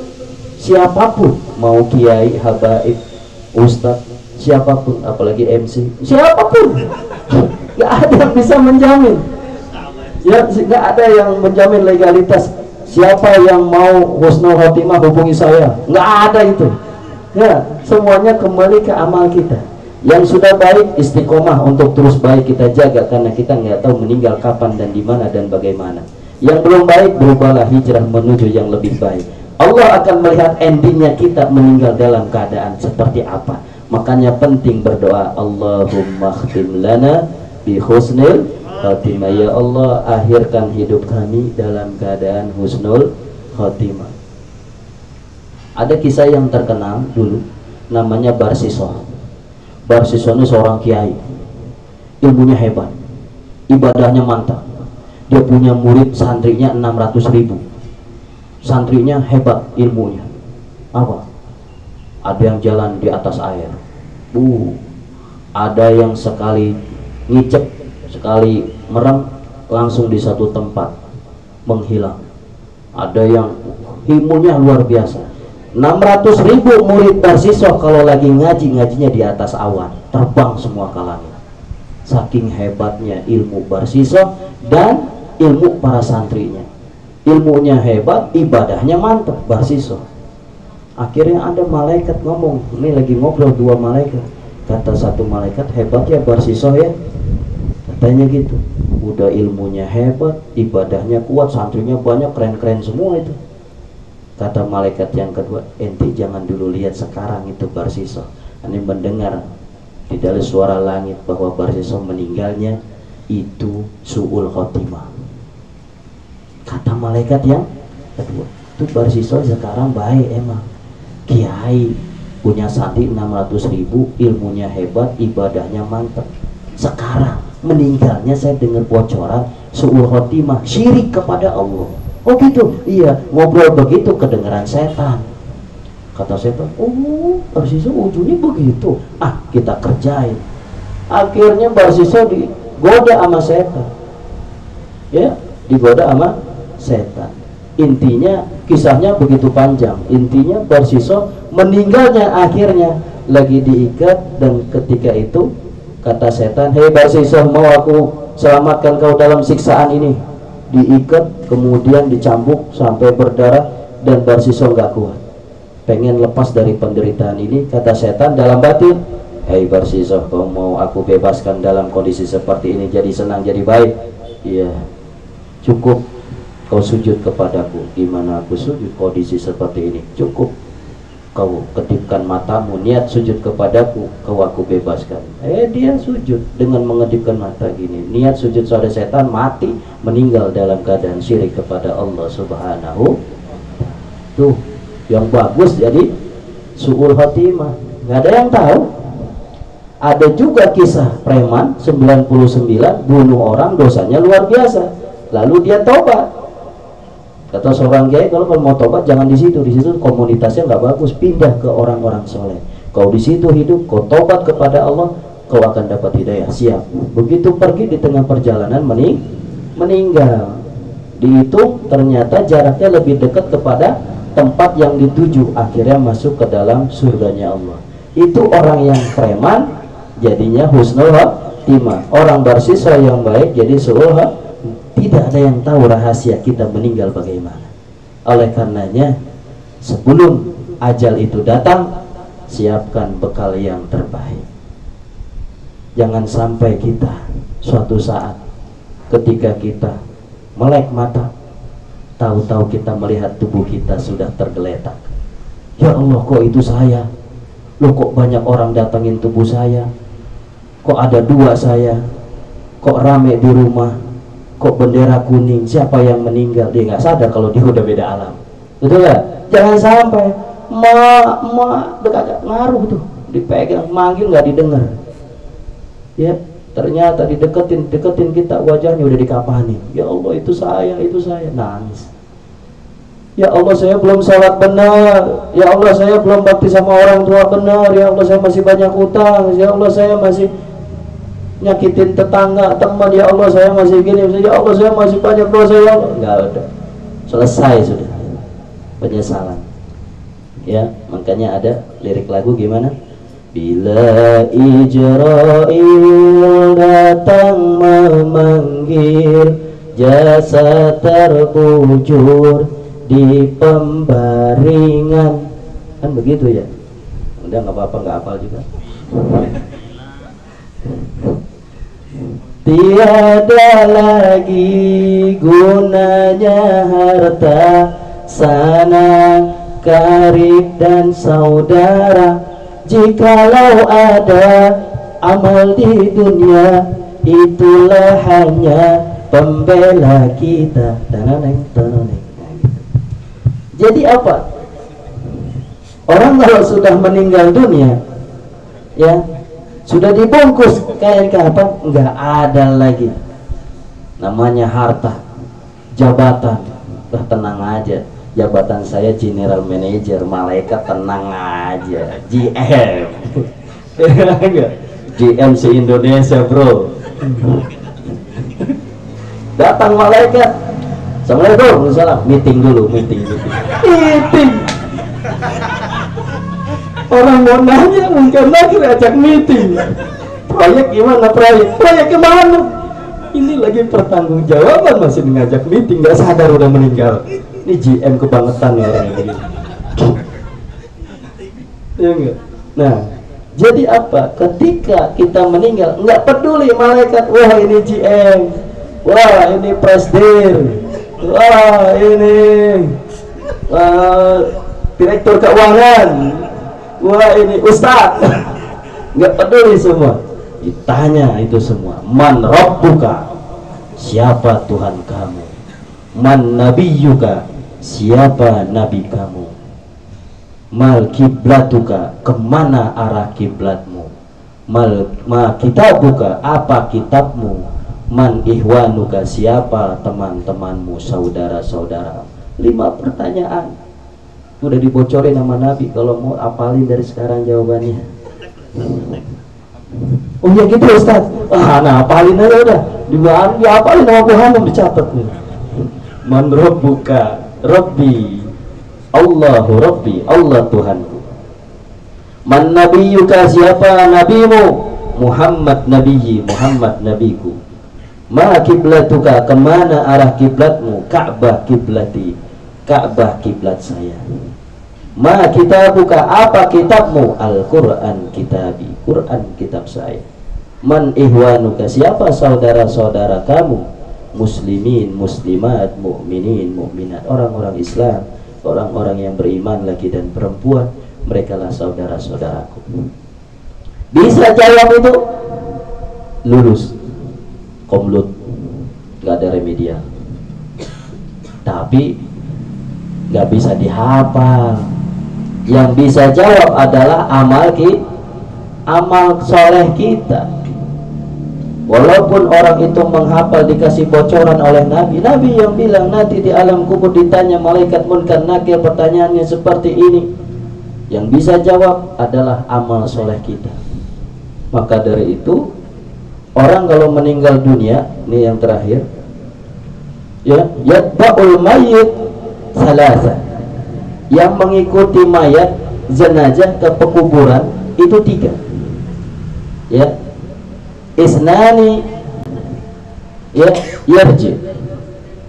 Siapapun, mau kiai, habaib, ustadz, siapapun, apalagi MC, siapapun, nggak ada yang bisa menjamin. Ya, nggak ada yang menjamin legalitas. Siapa yang mau husnul khotimah hubungi saya, nggak ada itu. Ya, semuanya kembali ke amal kita. Yang sudah baik istiqomah untuk terus baik kita jaga, karena kita nggak tahu meninggal kapan dan di mana dan bagaimana. Yang belum baik, berubahlah, hijrah menuju yang lebih baik. Allah akan melihat endingnya kita meninggal dalam keadaan seperti apa. Makanya penting berdoa, Allahumma khtim lana bi husnil khatimah. Ya Allah, akhirkan hidup kami dalam keadaan husnul khatimah. Ada kisah yang terkenal dulu, namanya Barsisoh. Barsisoh ini seorang kiai, ilmunya hebat, ibadahnya mantap. Dia punya murid santrinya 600.000. Santrinya hebat ilmunya. Apa? Ada yang jalan di atas air. Ada yang sekali ngicep, sekali merem, langsung di satu tempat menghilang. Ada yang ilmunya luar biasa. 600.000 murid Barsisoh kalau lagi ngaji, ngajinya di atas awan, terbang semua ke langit. Saking hebatnya ilmu Barsisoh dan ilmu para santrinya. Ilmunya hebat, ibadahnya mantap Barsisoh. Akhirnya ada malaikat ngomong, ini lagi ngobrol dua malaikat. Kata satu malaikat, hebat ya Barsisoh ya, katanya gitu. Udah ilmunya hebat, ibadahnya kuat, santrinya banyak, keren-keren semua itu. Kata malaikat yang kedua, ente jangan dulu lihat sekarang itu Barsisoh. Ini mendengar di dalam suara langit bahwa Barsisoh meninggalnya itu su'ul khotimah. Kata malaikat yang kedua, itu Barsisoh sekarang baik emang, kiai, punya santri 600.000, ilmunya hebat, ibadahnya mantap. Sekarang meninggalnya saya dengar bocoran su'ul khotimah, syirik kepada Allah. Oh gitu, iya, ngobrol begitu kedengeran setan. Kata setan, oh Barsisoh ujungnya begitu, kita kerjain. Akhirnya Barsisoh digoda sama setan, ya, digoda sama setan. Intinya kisahnya begitu panjang. Intinya Barsisoh meninggalnya akhirnya lagi diikat, dan ketika itu kata setan, hei Barsisoh, mau aku selamatkan kau dalam siksaan ini. Diikat, kemudian dicambuk sampai berdarah, dan Barsisoh nggak kuat, pengen lepas dari penderitaan ini. Kata setan dalam batin, hei Barsisoh, kau mau aku bebaskan dalam kondisi seperti ini, jadi senang, jadi baik? Iya, cukup kau sujud kepadaku. Gimana aku sujud kondisi seperti ini? Cukup kau kedipkan matamu, niat sujud kepadaku, kau aku bebaskan. Dia sujud dengan mengedipkan mata gini, niat sujud. Saudara, setan mati, meninggal dalam keadaan syirik kepada Allah Subhanahu. Tuh yang bagus jadi su'ul khotimah, nggak ada yang tahu. Ada juga kisah preman 99 bunuh orang, dosanya luar biasa, lalu dia tobat. Kata seorang kiai, kalau mau tobat jangan di situ komunitasnya nggak bagus, pindah ke orang-orang soleh. Kau di situ hidup, kau tobat kepada Allah, kau akan dapat hidayah. Siap. Begitu pergi, di tengah perjalanan meninggal. Dihitung ternyata jaraknya lebih dekat kepada tempat yang dituju, akhirnya masuk ke dalam surganya Allah. Itu orang yang preman jadinya husnul khotimah, orang Barsisoh yang baik jadi su'ul khotimah. Tidak ada yang tahu rahasia kita meninggal bagaimana. Oleh karenanya, sebelum ajal itu datang, siapkan bekal yang terbaik. Jangan sampai kita suatu saat ketika kita melek mata, tahu-tahu kita melihat tubuh kita sudah tergeletak. Ya Allah, kok itu saya? Loh, kok banyak orang datangin tubuh saya? Kok ada dua saya? Kok rame di rumah? Kok bendera kuning? Siapa yang meninggal? Dia nggak sadar kalau dia udah beda alam. Betul nggak? Jangan sampai dekat ngaruh tuh, dipegang, manggil nggak didengar. Ya, ternyata deketin kita, wajahnya udah dikapani. Ya Allah, itu saya, nangis. Ya Allah, saya belum sholat benar. Ya Allah, saya belum bakti sama orang tua benar. Ya Allah, saya masih banyak utang. Ya Allah, saya masih nyakitin tetangga, teman. Ya Allah, saya masih gini. Ya Allah, saya masih banyak dosa. Ya Allah, nggak ada, selesai sudah penyesalan. Ya, makanya ada lirik lagu gimana? Bila Ijrail datang memanggil, jasa terbujur di pembaringan. Kan begitu ya. Udah nggak apa-apa, nggak hafal juga. Tiada lagi gunanya harta, sanak, karib dan saudara, jikalau ada amal di dunia, itulah hanya pembela kita. Jadi apa? Orang kalau sudah meninggal dunia, ya sudah dibungkus kain kafan, nggak ada lagi namanya harta, jabatan. Udah tenang aja, jabatan saya general manager, malaikat tenang aja, GM. GM se Indonesia bro. Datang malaikat, assalamualaikum, salam, meeting dulu, meeting. Orang mau nanya mungkin lagi ajak meeting. Proyek gimana proyek? Proyek kemana? Ini lagi pertanggungjawaban masih ngajak meeting, nggak sadar udah meninggal. Ini GM kebangetan ya orang ini. Ya enggak? Nah, jadi apa? Ketika kita meninggal, nggak peduli malaikat, wah ini GM, wah ini presidir, wah ini direktur keuangan, wah ini ustadz. Nggak peduli semua. Ditanya itu semua, man rabbuka, siapa Tuhan kamu? Man nabiyyuka, siapa nabi kamu? Mal kiblatuka, kemana arah kiblatmu? Ma kitabuka, apa kitabmu? Man ihwanuka, siapa teman-temanmu, saudara-saudara? 5 pertanyaan udah dibocorin sama Nabi. Kalau mau apalin dari sekarang jawabannya. Oh ya gitu Ustaz. Nah apalin aja udah. Diapalin sama Muhammad, dicatat nih. Man rabbuka, Rabbi, Allahu Rabbi, Allah Tuhanku. Man nabiyyuka, siapa nabimu? Muhammad nabiyyi, Muhammad nabiku. Ma kiblatuka, kemana arah kiblatmu? Ka'bah kiblati, Ka'bah kiblat saya. Ma kitabuka, apa kitabmu? Al-Quran kitabi, Quran kitab saya. Man ihwanuka, siapa saudara-saudara kamu? Muslimin, muslimat, mukminin, mukminat, orang-orang Islam, orang-orang yang beriman lagi dan perempuan, merekalah saudara-saudaraku. Bisa jawab itu, lulus komlut, nggak ada remedial. Tapi nggak bisa dihafal. Yang bisa jawab adalah amal soleh kita. Walaupun orang itu menghafal, dikasih bocoran oleh Nabi yang bilang nanti di alam kubur ditanya malaikat munkar nakir, pertanyaannya seperti ini. Yang bisa jawab adalah amal soleh kita. Maka dari itu, orang kalau meninggal dunia, ini yang terakhir, ya, yatba'ul mayyit salasa, yang mengikuti mayat jenazah ke pekuburan itu 3, ya. Isnani, ya, yarji,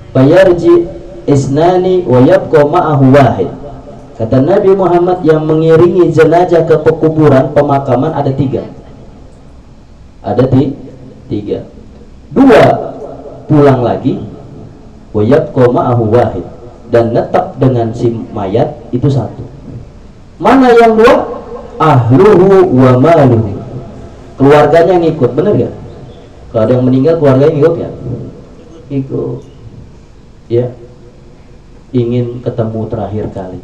bayarji isnani wa yabqa ma'ahu wahid. Kata Nabi Muhammad, yang mengiringi jenazah ke pekuburan, pemakaman ada 3. Ada 3. 2 pulang lagi, wa yabqa ma'ahu wahid, dan netap dengan si mayat itu 1. Mana yang 2? Ahluhu wa maluhu, keluarganya ngikut. Bener gak? Kalau ada yang meninggal keluarganya ngikut ya? Ikut, ya. Ingin ketemu terakhir kali,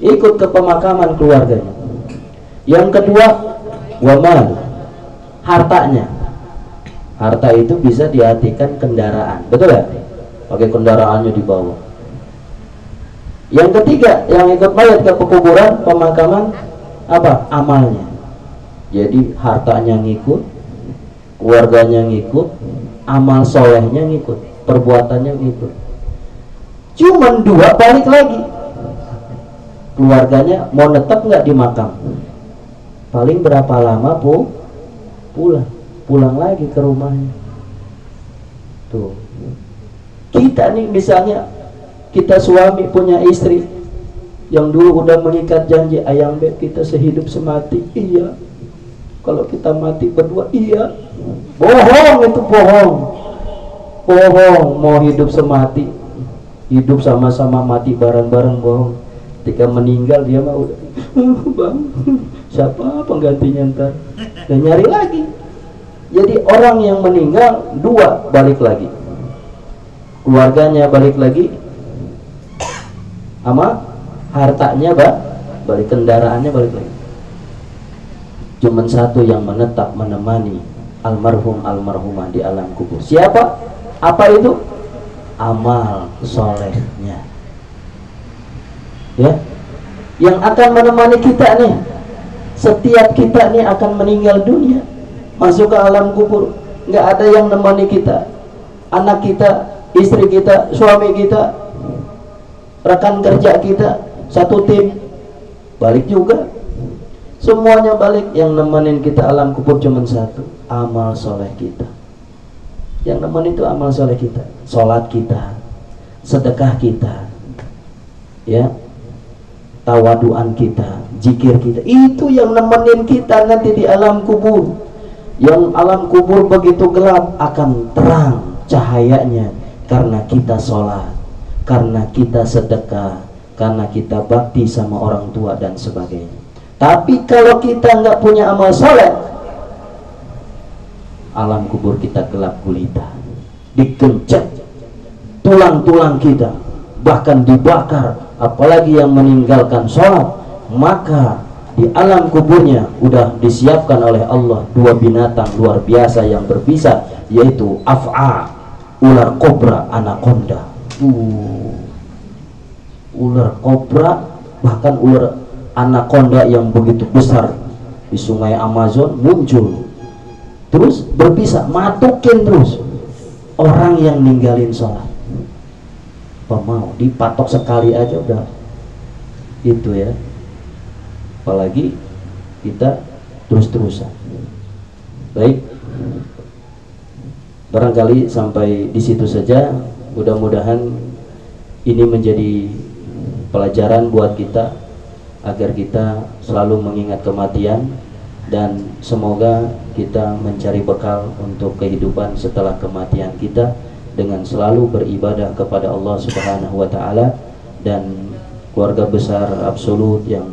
ikut ke pemakaman keluarganya. Yang kedua, wa malu, hartanya. Harta itu bisa diartikan kendaraan, betul ya? Pakai kendaraannya dibawa. Yang ketiga, yang ikut mayat ke pekuburan, pemakaman, apa? Amalnya. Jadi hartanya ngikut, keluarganya ngikut, amal solehnya ngikut, perbuatannya ngikut. Cuman 2 balik lagi, keluarganya mau netap nggak di makam. Paling berapa lama pulang lagi ke rumahnya. Tuh, kita nih misalnya, kita suami punya istri yang dulu udah mengikat janji, ayang beb kita sehidup semati, iya, Kalau kita mati berdua, iya. Bohong, itu bohong. Bohong, mau hidup semati, hidup sama-sama, mati bareng-bareng, bohong. Ketika meninggal dia mau udah, bang, siapa penggantinya ntar? Dan nyari lagi. Jadi orang yang meninggal dua balik lagi, keluarganya balik lagi, sama hartanya balik, kendaraannya balik lagi. Cuman satu yang menetap menemani almarhum almarhumah di alam kubur. Siapa? Apa itu? Amal solehnya. Ya, yang akan menemani kita nih. Setiap kita nih akan meninggal dunia, masuk ke alam kubur. Nggak ada yang menemani kita. Anak kita, istri kita, suami kita, rekan kerja kita, satu tim balik juga. Semuanya balik. Yang nemenin kita alam kubur cuma satu, amal soleh kita. Yang nemenin itu amal soleh kita, sholat kita, sedekah kita, ya, tawaduan kita, zikir kita. Itu yang nemenin kita nanti di alam kubur. Yang alam kubur begitu gelap akan terang cahayanya karena kita sholat, karena kita sedekah, karena kita bakti sama orang tua dan sebagainya. Tapi kalau kita nggak punya amal soleh, alam kubur kita gelap gulita, dikencet tulang-tulang kita, bahkan dibakar. Apalagi yang meninggalkan sholat, maka di alam kuburnya udah disiapkan oleh Allah dua binatang luar biasa yang berbisa, yaitu af'a, ular kobra, anaconda. Ular kobra, bahkan ular anaconda yang begitu besar di sungai Amazon muncul, terus berbisa, matukin terus orang yang ninggalin sholat. Apa mau dipatok sekali aja udah itu ya, apalagi kita terus-terusan. Baik, barangkali sampai di situ saja. Mudah-mudahan ini menjadi pelajaran buat kita agar kita selalu mengingat kematian, dan semoga kita mencari bekal untuk kehidupan setelah kematian kita dengan selalu beribadah kepada Allah Subhanahu wa taala. Dan keluarga besar absolut yang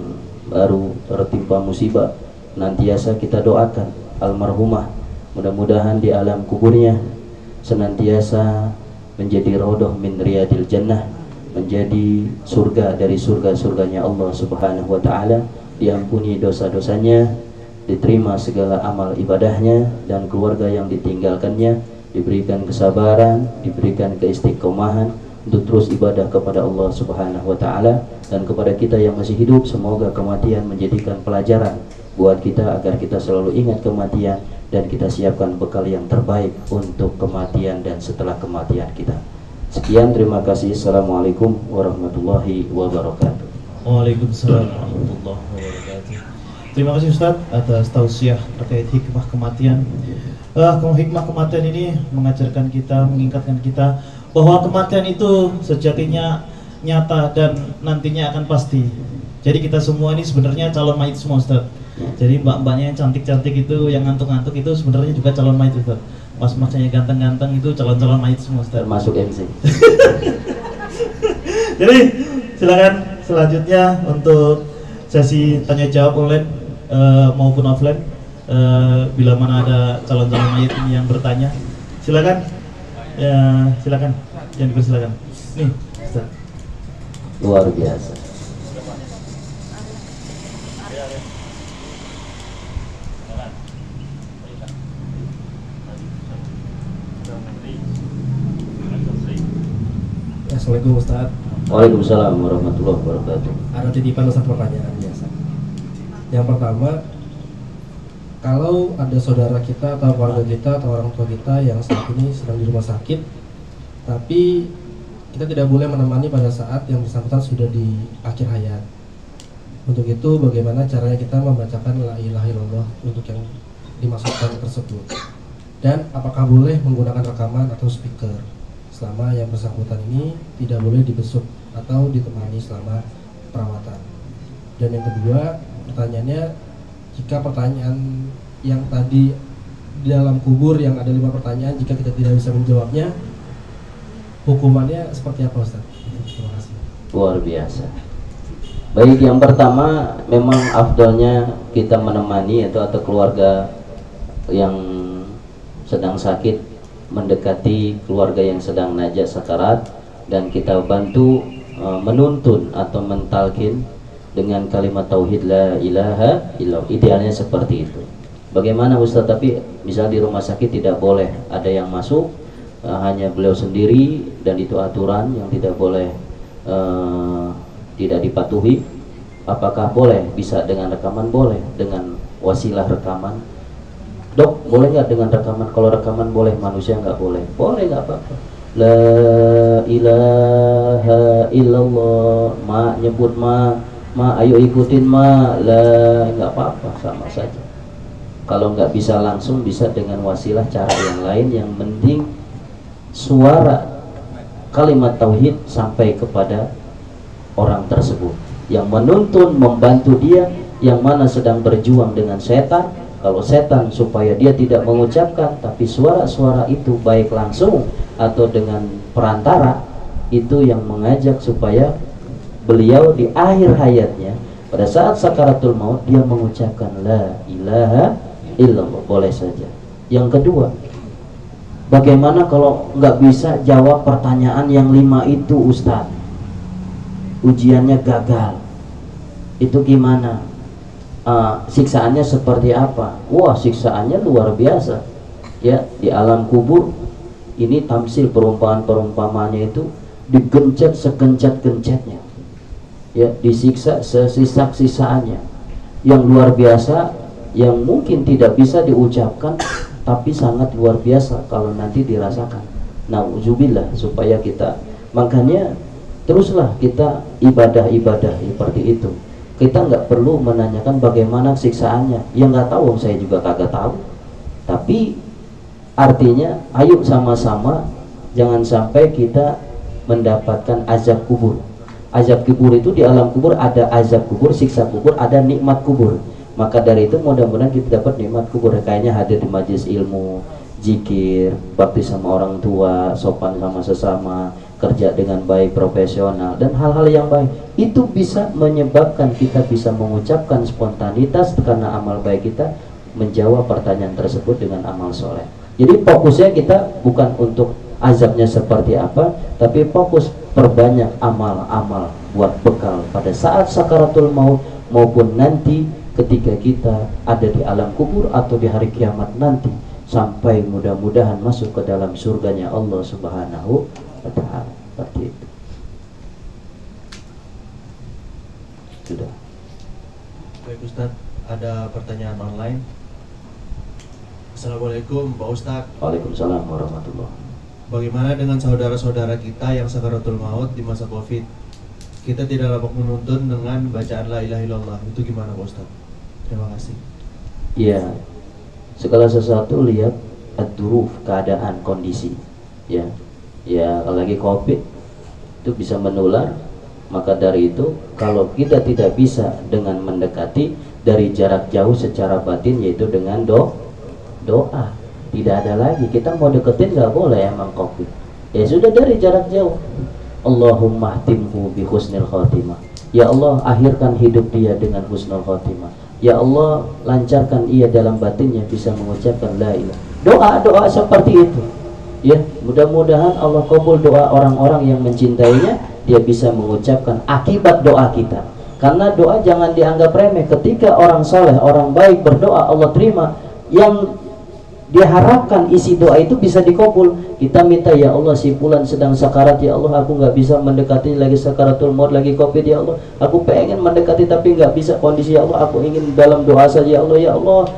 baru tertimpa musibah, nantiasa kita doakan almarhumah, mudah-mudahan di alam kuburnya senantiasa menjadi raudhah min riyadil jannah, menjadi surga dari surga-surganya Allah Subhanahu wa taala, diampuni dosa-dosanya, diterima segala amal ibadahnya, dan keluarga yang ditinggalkannya diberikan kesabaran, diberikan keistiqomahan untuk terus ibadah kepada Allah Subhanahu wa taala. Dan kepada kita yang masih hidup, semoga kematian menjadikan pelajaran buat kita agar kita selalu ingat kematian dan kita siapkan bekal yang terbaik untuk kematian dan setelah kematian kita. Sekian, terima kasih. Assalamualaikum warahmatullahi wabarakatuh. Waalaikumsalam warahmatullahi wabarakatuh. Terima kasih Ustaz atas tausiah terkait hikmah kematian. Hikmah kematian ini mengajarkan kita, mengingatkan kita bahwa kematian itu sejatinya nyata dan nantinya akan pasti. Jadi kita semua ini sebenarnya calon mayit semua Ustaz. Jadi mbak-mbaknya yang cantik-cantik itu, yang ngantuk-ngantuk itu sebenarnya juga calon mayit Ustaz. Mas-masnya ganteng-ganteng itu calon-calon mayit semua Ustaz. Termasuk MC. Jadi silakan selanjutnya untuk sesi tanya jawab online maupun offline. Bila mana ada calon-calon mayit ini yang bertanya, silakan. Ya, silakan. Yang dipersilakan. Nih, Ustaz. Luar biasa. Assalamualaikum Ustaz. Waalaikumsalam warahmatullahi wabarakatuh. Ada titipan Ustaz, pertanyaan biasa. Yang pertama, kalau ada saudara kita atau keluarga kita atau orang tua kita yang saat ini sedang di rumah sakit, tapi kita tidak boleh menemani pada saat yang bersangkutan sudah di akhir hayat. Untuk itu bagaimana caranya kita membacakan la ilaha illallah untuk yang dimaksudkan tersebut? Dan apakah boleh menggunakan rekaman atau speaker selama yang bersangkutan ini tidak boleh dibesuk atau ditemani selama perawatan? Dan yang kedua, pertanyaannya, jika pertanyaan yang tadi di dalam kubur yang ada 5 pertanyaan, jika kita tidak bisa menjawabnya, hukumannya seperti apa Ustaz? Terima kasih. Luar biasa. Baik, yang pertama memang afdalnya kita menemani atau keluarga yang sedang sakit mendekati keluarga yang sedang najis sakarat, dan kita bantu menuntun atau mentalkin dengan kalimat tauhid la ilaha illallah. Idealnya seperti itu. Bagaimana Ustaz? Tapi misal di rumah sakit tidak boleh ada yang masuk, hanya beliau sendiri, dan itu aturan yang tidak boleh tidak dipatuhi. Apakah boleh? Bisa dengan rekaman? Boleh dengan wasilah rekaman. Dok, boleh nggak dengan rekaman? Kalau rekaman boleh, manusia nggak boleh. Boleh, nggak apa-apa. La ilaha illallah. Ma nyebut ma ayo ikutin ma. La, nggak apa-apa, sama saja. Kalau nggak bisa langsung, bisa dengan wasilah cara yang lain. Yang penting suara kalimat tauhid sampai kepada orang tersebut yang menuntun, membantu dia yang mana sedang berjuang dengan setan. Kalau setan supaya dia tidak mengucapkan, tapi suara-suara itu baik langsung atau dengan perantara, itu yang mengajak supaya beliau di akhir hayatnya pada saat sakaratul maut dia mengucapkan la ilaha illallah. Boleh saja. Yang kedua, bagaimana kalau nggak bisa jawab pertanyaan yang 5 itu Ustaz? Ujiannya gagal. Itu gimana? Siksaannya seperti apa? Wah, siksaannya luar biasa. Ya, di alam kubur ini tamsil perumpamaan-perumpamaannya itu digencet segencet-gencetnya. Ya, disiksa sesisa-sisaannya. Yang luar biasa, yang mungkin tidak bisa diucapkan, tapi sangat luar biasa kalau nanti dirasakan. Nauzubillah, supaya kita, makanya teruslah kita ibadah-ibadah seperti itu. Kita nggak perlu menanyakan bagaimana siksaannya. Ya nggak tahu, saya juga kagak tahu. Tapi artinya ayo sama-sama, jangan sampai kita mendapatkan azab kubur. Azab kubur itu di alam kubur ada azab kubur, siksa kubur, ada nikmat kubur. Maka dari itu mudah-mudahan kita dapat nikmat kubur. Kayaknya hadir di majelis ilmu, zikir, bakti sama orang tua, sopan sama sesama, kerja dengan baik, profesional, dan hal-hal yang baik. Itu bisa menyebabkan kita bisa mengucapkan spontanitas karena amal baik kita, menjawab pertanyaan tersebut dengan amal soleh. Jadi fokusnya kita bukan untuk azabnya seperti apa, tapi fokus perbanyak amal-amal buat bekal pada saat sakaratul maut maupun nanti ketika kita ada di alam kubur atau di hari kiamat nanti, sampai mudah-mudahan masuk ke dalam surganya Allah Subhanahu wa ta'ala. Seperti itu. Sudah. Baik Ustaz, ada pertanyaan online. Assalamualaikum Pak Ustaz. Waalaikumsalam warahmatullahi. Bagaimana dengan saudara-saudara kita yang sakaratul maut di masa Covid? Kita tidak dapat menuntun dengan bacaan la ilaha illallah. Itu gimana Pak Ustaz? Terima kasih. Iya. Segala sesuatu lihat ad-duruf, keadaan, kondisi. Ya. Ya, kalau lagi Covid itu bisa menular. Maka dari itu kalau kita tidak bisa dengan mendekati dari jarak jauh secara batin, yaitu dengan doa, tidak ada lagi. Kita mau deketin nggak boleh, emang Covid. Ya sudah, dari jarak jauh. Allahumma ahtimhu bi husnil khatimah. Ya Allah, akhirkan hidup dia dengan husnul khatimah. Ya Allah, lancarkan ia dalam batinnya bisa mengucapkan la ilaha. Doa seperti itu. Ya, mudah-mudahan Allah kabul doa orang-orang yang mencintainya. Dia bisa mengucapkan akibat doa kita. Karena doa jangan dianggap remeh. Ketika orang soleh, orang baik berdoa, Allah terima. Yang diharapkan isi doa itu bisa dikabul. Kita minta, ya Allah, si fulan sedang sakarat, ya Allah, aku nggak bisa mendekati, lagi sakaratul maut, lagi Covid, ya Allah, aku pengen mendekati tapi nggak bisa kondisi, ya Allah, aku ingin dalam doa saja, ya Allah. Ya Allah,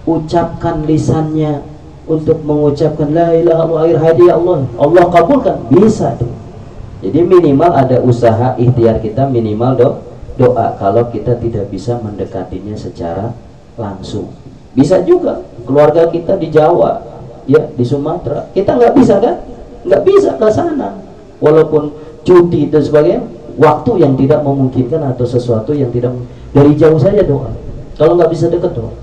ucapkan lisannya untuk mengucapkan la ilaha illallah, akhir hayat, ya Allah, Allah kabulkan, bisa tuh. Jadi minimal ada usaha ikhtiar kita, minimal doa. Kalau kita tidak bisa mendekatinya secara langsung, bisa juga keluarga kita di Jawa, ya di Sumatera, kita nggak bisa kan, nggak bisa ke sana, walaupun cuti dan sebagainya, waktu yang tidak memungkinkan atau sesuatu yang tidak, dari jauh saja doa. Kalau nggak bisa dekat doa.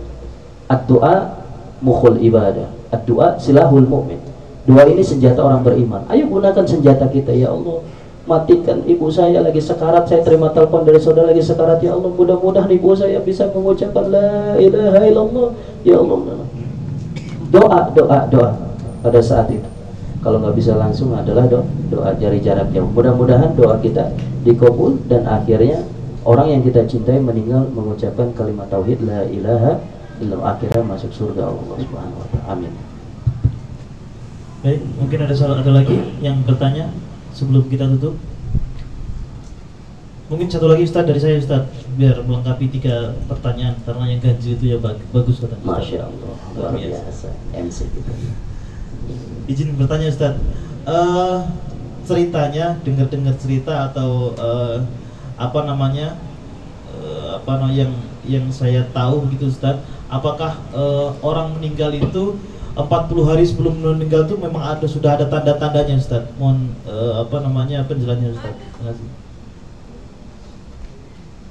Ad-du'a mukhul ibadah. Ad-du'a silahul mu'min. Doa ini senjata orang beriman. Ayo gunakan senjata kita, ya Allah. Matikan ibu saya lagi sekarat, saya terima telepon dari saudara lagi sekarat, ya Allah, mudah-mudahan ibu saya bisa mengucapkan la ilaha illallah, ya Allah. Doa pada saat itu. Kalau nggak bisa langsung adalah doa jari jarak jauh. Mudah-mudahan doa kita dikabul dan akhirnya orang yang kita cintai meninggal mengucapkan kalimat tauhid la ilaha illallah, akhirnya masuk surga Allah Subhanahu wa taala. Amin. Baik, mungkin ada lagi yang bertanya sebelum kita tutup. Mungkin satu lagi Ustaz dari saya, Ustaz, biar melengkapi 3 pertanyaan karena yang ganjil itu ya bagus katanya. Masya Allah, luar biasa MC kita. Izin bertanya Ustaz, ceritanya dengar cerita atau yang saya tahu gitu Ustaz, apakah orang meninggal itu 40 hari sebelum meninggal itu memang sudah ada tanda-tandanya Ustaz? Mohon penjelasannya Ustaz. Terima kasih.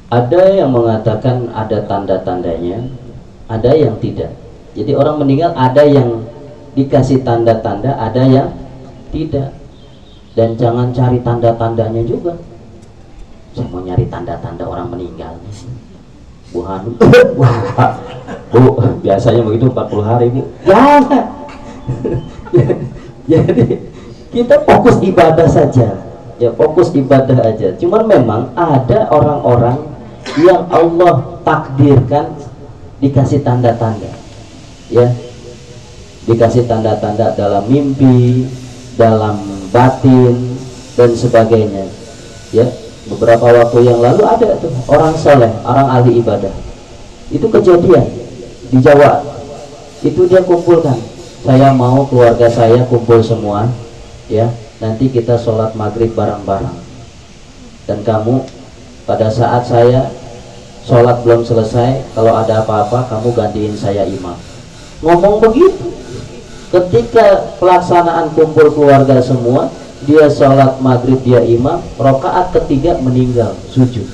Ada yang mengatakan ada tanda-tandanya, ada yang tidak. Jadi orang meninggal ada yang dikasih tanda-tanda, ada yang tidak. Dan jangan cari tanda-tandanya juga. Saya mau nyari tanda-tanda orang meninggal. Bu Hanum, Bu, biasanya begitu 40 hari Bu. Jangan. Jadi kita fokus ibadah saja. Ya fokus ibadah aja. Cuman memang ada orang-orang yang Allah takdirkan dikasih tanda-tanda. Ya. Dikasih tanda-tanda dalam mimpi, dalam batin dan sebagainya. Ya. Beberapa waktu yang lalu ada tuh orang soleh, orang ahli ibadah. Itu kejadian di Jawa. Itu dia kumpulkan. Saya mau keluarga saya kumpul semua, ya. Nanti kita sholat maghrib bareng-bareng. Dan kamu pada saat saya sholat belum selesai, kalau ada apa-apa kamu gantiin saya imam. Ngomong begitu. Ketika pelaksanaan kumpul keluarga semua, dia sholat maghrib, dia imam, rakaat ketiga meninggal, sujud.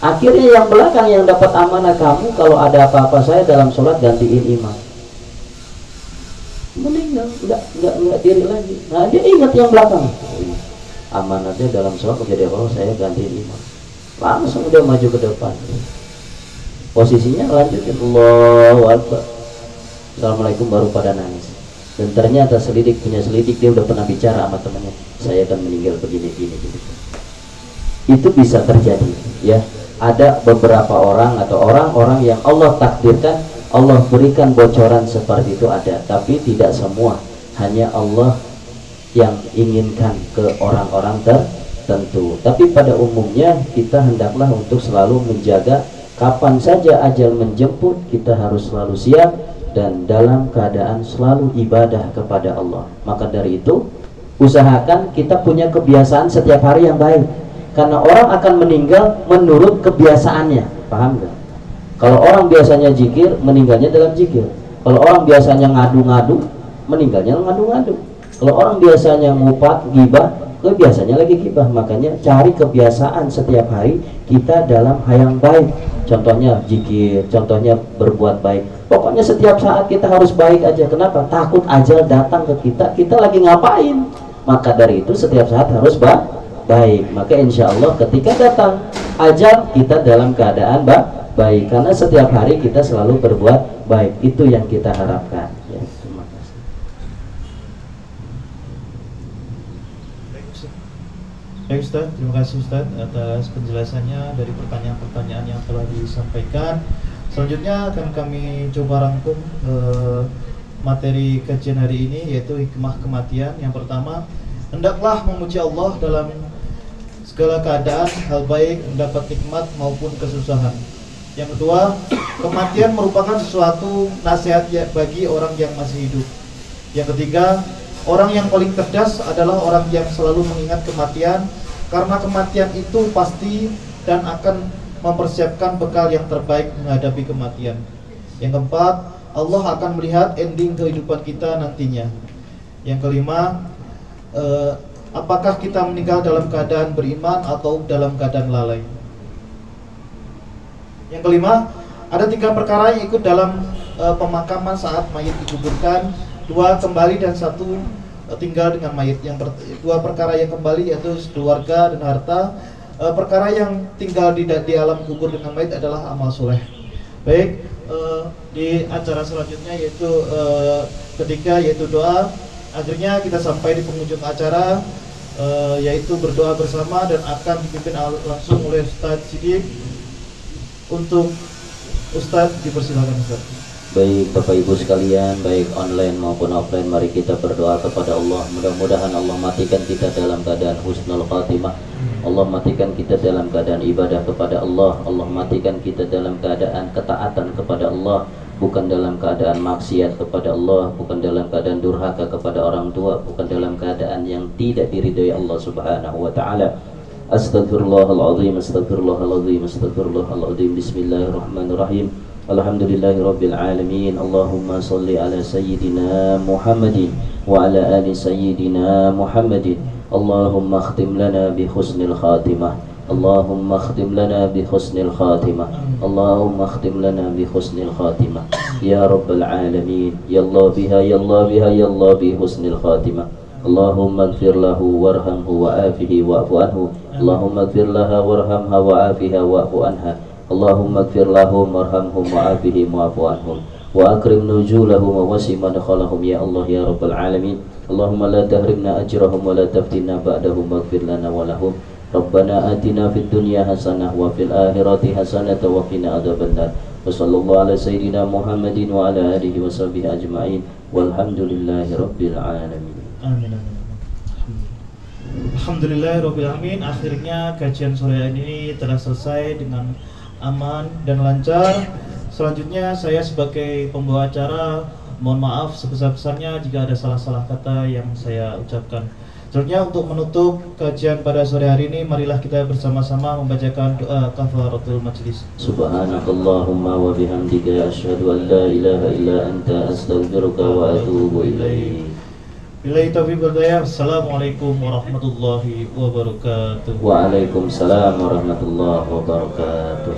Akhirnya yang belakang yang dapat amanah, kamu kalau ada apa-apa saya dalam sholat gantiin imam. Meninggal, enggak diri lagi. Nah dia ingat yang belakang. Amanatnya dalam sholat menjadi apa? Saya gantiin imam. Langsung dia maju ke depan. Posisinya lanjutin Allahu Akbar. Assalamualaikum, baru pada nangis. Dan ternyata punya selidik, dia udah pernah bicara sama temannya, saya akan meninggal begini gitu. Itu bisa terjadi, ya. Ada beberapa orang atau orang-orang yang Allah takdirkan, Allah berikan bocoran seperti itu ada, tapi tidak semua. Hanya Allah yang inginkan ke orang-orang tertentu. Tapi pada umumnya kita hendaklah untuk selalu menjaga kapan saja ajal menjemput, kita harus selalu siap dan dalam keadaan selalu ibadah kepada Allah. Maka dari itu usahakan kita punya kebiasaan setiap hari yang baik, karena orang akan meninggal menurut kebiasaannya. Paham gak? Kalau orang biasanya zikir, meninggalnya dalam zikir. Kalau orang biasanya ngadu-ngadu, meninggalnya ngadu-ngadu. Kalau orang biasanya ngupat, gibah, biasanya lagi gibah. Makanya cari kebiasaan setiap hari kita dalam hal yang baik. Contohnya zikir, contohnya berbuat baik. Pokoknya setiap saat kita harus baik aja. Kenapa? Takut ajal datang ke kita lagi ngapain? Maka dari itu setiap saat harus baik. Maka insya Allah ketika datang ajal, kita dalam keadaan baik. Karena setiap hari kita selalu berbuat baik. Itu yang kita harapkan. Ya, terima kasih. Baik Ustaz, terima kasih Ustaz atas penjelasannya dari pertanyaan-pertanyaan yang telah disampaikan. Selanjutnya akan kami coba rangkum materi kajian hari ini, yaitu hikmah kematian. Yang pertama, hendaklah memuji Allah dalam segala keadaan, hal baik, mendapat nikmat maupun kesusahan. Yang kedua, kematian merupakan sesuatu nasihat bagi orang yang masih hidup. Yang ketiga, orang yang paling cerdas adalah orang yang selalu mengingat kematian, karena kematian itu pasti dan akan mempersiapkan bekal yang terbaik menghadapi kematian. Yang keempat, Allah akan melihat ending kehidupan kita nantinya. Yang kelima, apakah kita meninggal dalam keadaan beriman atau dalam keadaan lalai. Yang kelima, Ada 3 perkara yang ikut dalam pemakaman saat mayit dikuburkan. 2 kembali dan 1 tinggal dengan mayit. Dua perkara yang kembali yaitu keluarga dan harta. Perkara yang tinggal di alam kubur dengan mayit adalah amal soleh. Baik, di acara selanjutnya yaitu ketiga yaitu doa. Akhirnya kita sampai di penghujung acara, yaitu berdoa bersama dan akan dipimpin langsung oleh Ustadz Siddiq. Untuk Ustadz dipersilakan Ustadz. Baik Bapak Ibu sekalian, baik online maupun offline, mari kita berdoa kepada Allah. Mudah-mudahan Allah matikan kita dalam keadaan husnul khatimah. Allah matikan kita dalam keadaan ibadah kepada Allah. Allah matikan kita dalam keadaan ketaatan kepada Allah, bukan dalam keadaan maksiat kepada Allah, bukan dalam keadaan durhaka kepada orang tua, bukan dalam keadaan yang tidak diridhai Allah Subhanahu wa taala. Astagfirullahaladzim, astagfirullahaladzim, astagfirullahaladzim. Bismillahirrahmanirrahim. Alhamdulillahi Rabbil Alamin. Allahumma salli ala Sayyidina Muhammadin wa ala ali Sayyidina Muhammadin. Allahumma akhtim lana bi husnil khatimah. Allahumma akhtim lana bi husnil khatimah. Allahumma akhtim lana bi husnil khatimah. Ya Rabbil Alamin. Ya Allah biha, ya Allah biha, ya Allah bi husnil khatimah. Allahumma ighfir lahu warhamhu wa afihi wa'fu anhu. Allahumma ighfir laha warhamha wa afiha wa'fu anha. Allahumma ighfir lahum warhamhum wa'afihim wa'fu anhum wa akrim nuzulahum wa wasi' madkhalahum ya Allah ya Rabbal Alamin. Allahumma la tahrimna ajrahum wa la taftinna ba'dahum waghfir lana wa lahum. Rabbana atina fid dunya hasanah wa fil akhirati hasanah wa qina adzabannar. Wa sallallahu ala sayyidina Muhammadin wa ala alihi wa sahbihi ajma'in walhamdulillahi rabbil alamin. Amin. Alhamdulillahirabbil alamin. Akhirnya kajian sore ini telah selesai dengan aman dan lancar. Selanjutnya saya sebagai pembawa acara mohon maaf sebesar-besarnya jika ada salah-salah kata yang saya ucapkan. Selanjutnya untuk menutup kajian pada sore hari ini, marilah kita bersama-sama membacakan doa kafaratul majlis. Subhanakallahumma wa bihamdika asyhadu an la ilaha illa anta astaghfiruka wa atubu ilaik. Billahi taufiq wal hidayah. Assalamualaikum warahmatullahi wabarakatuh. Waalaikumsalam warahmatullahi wabarakatuh.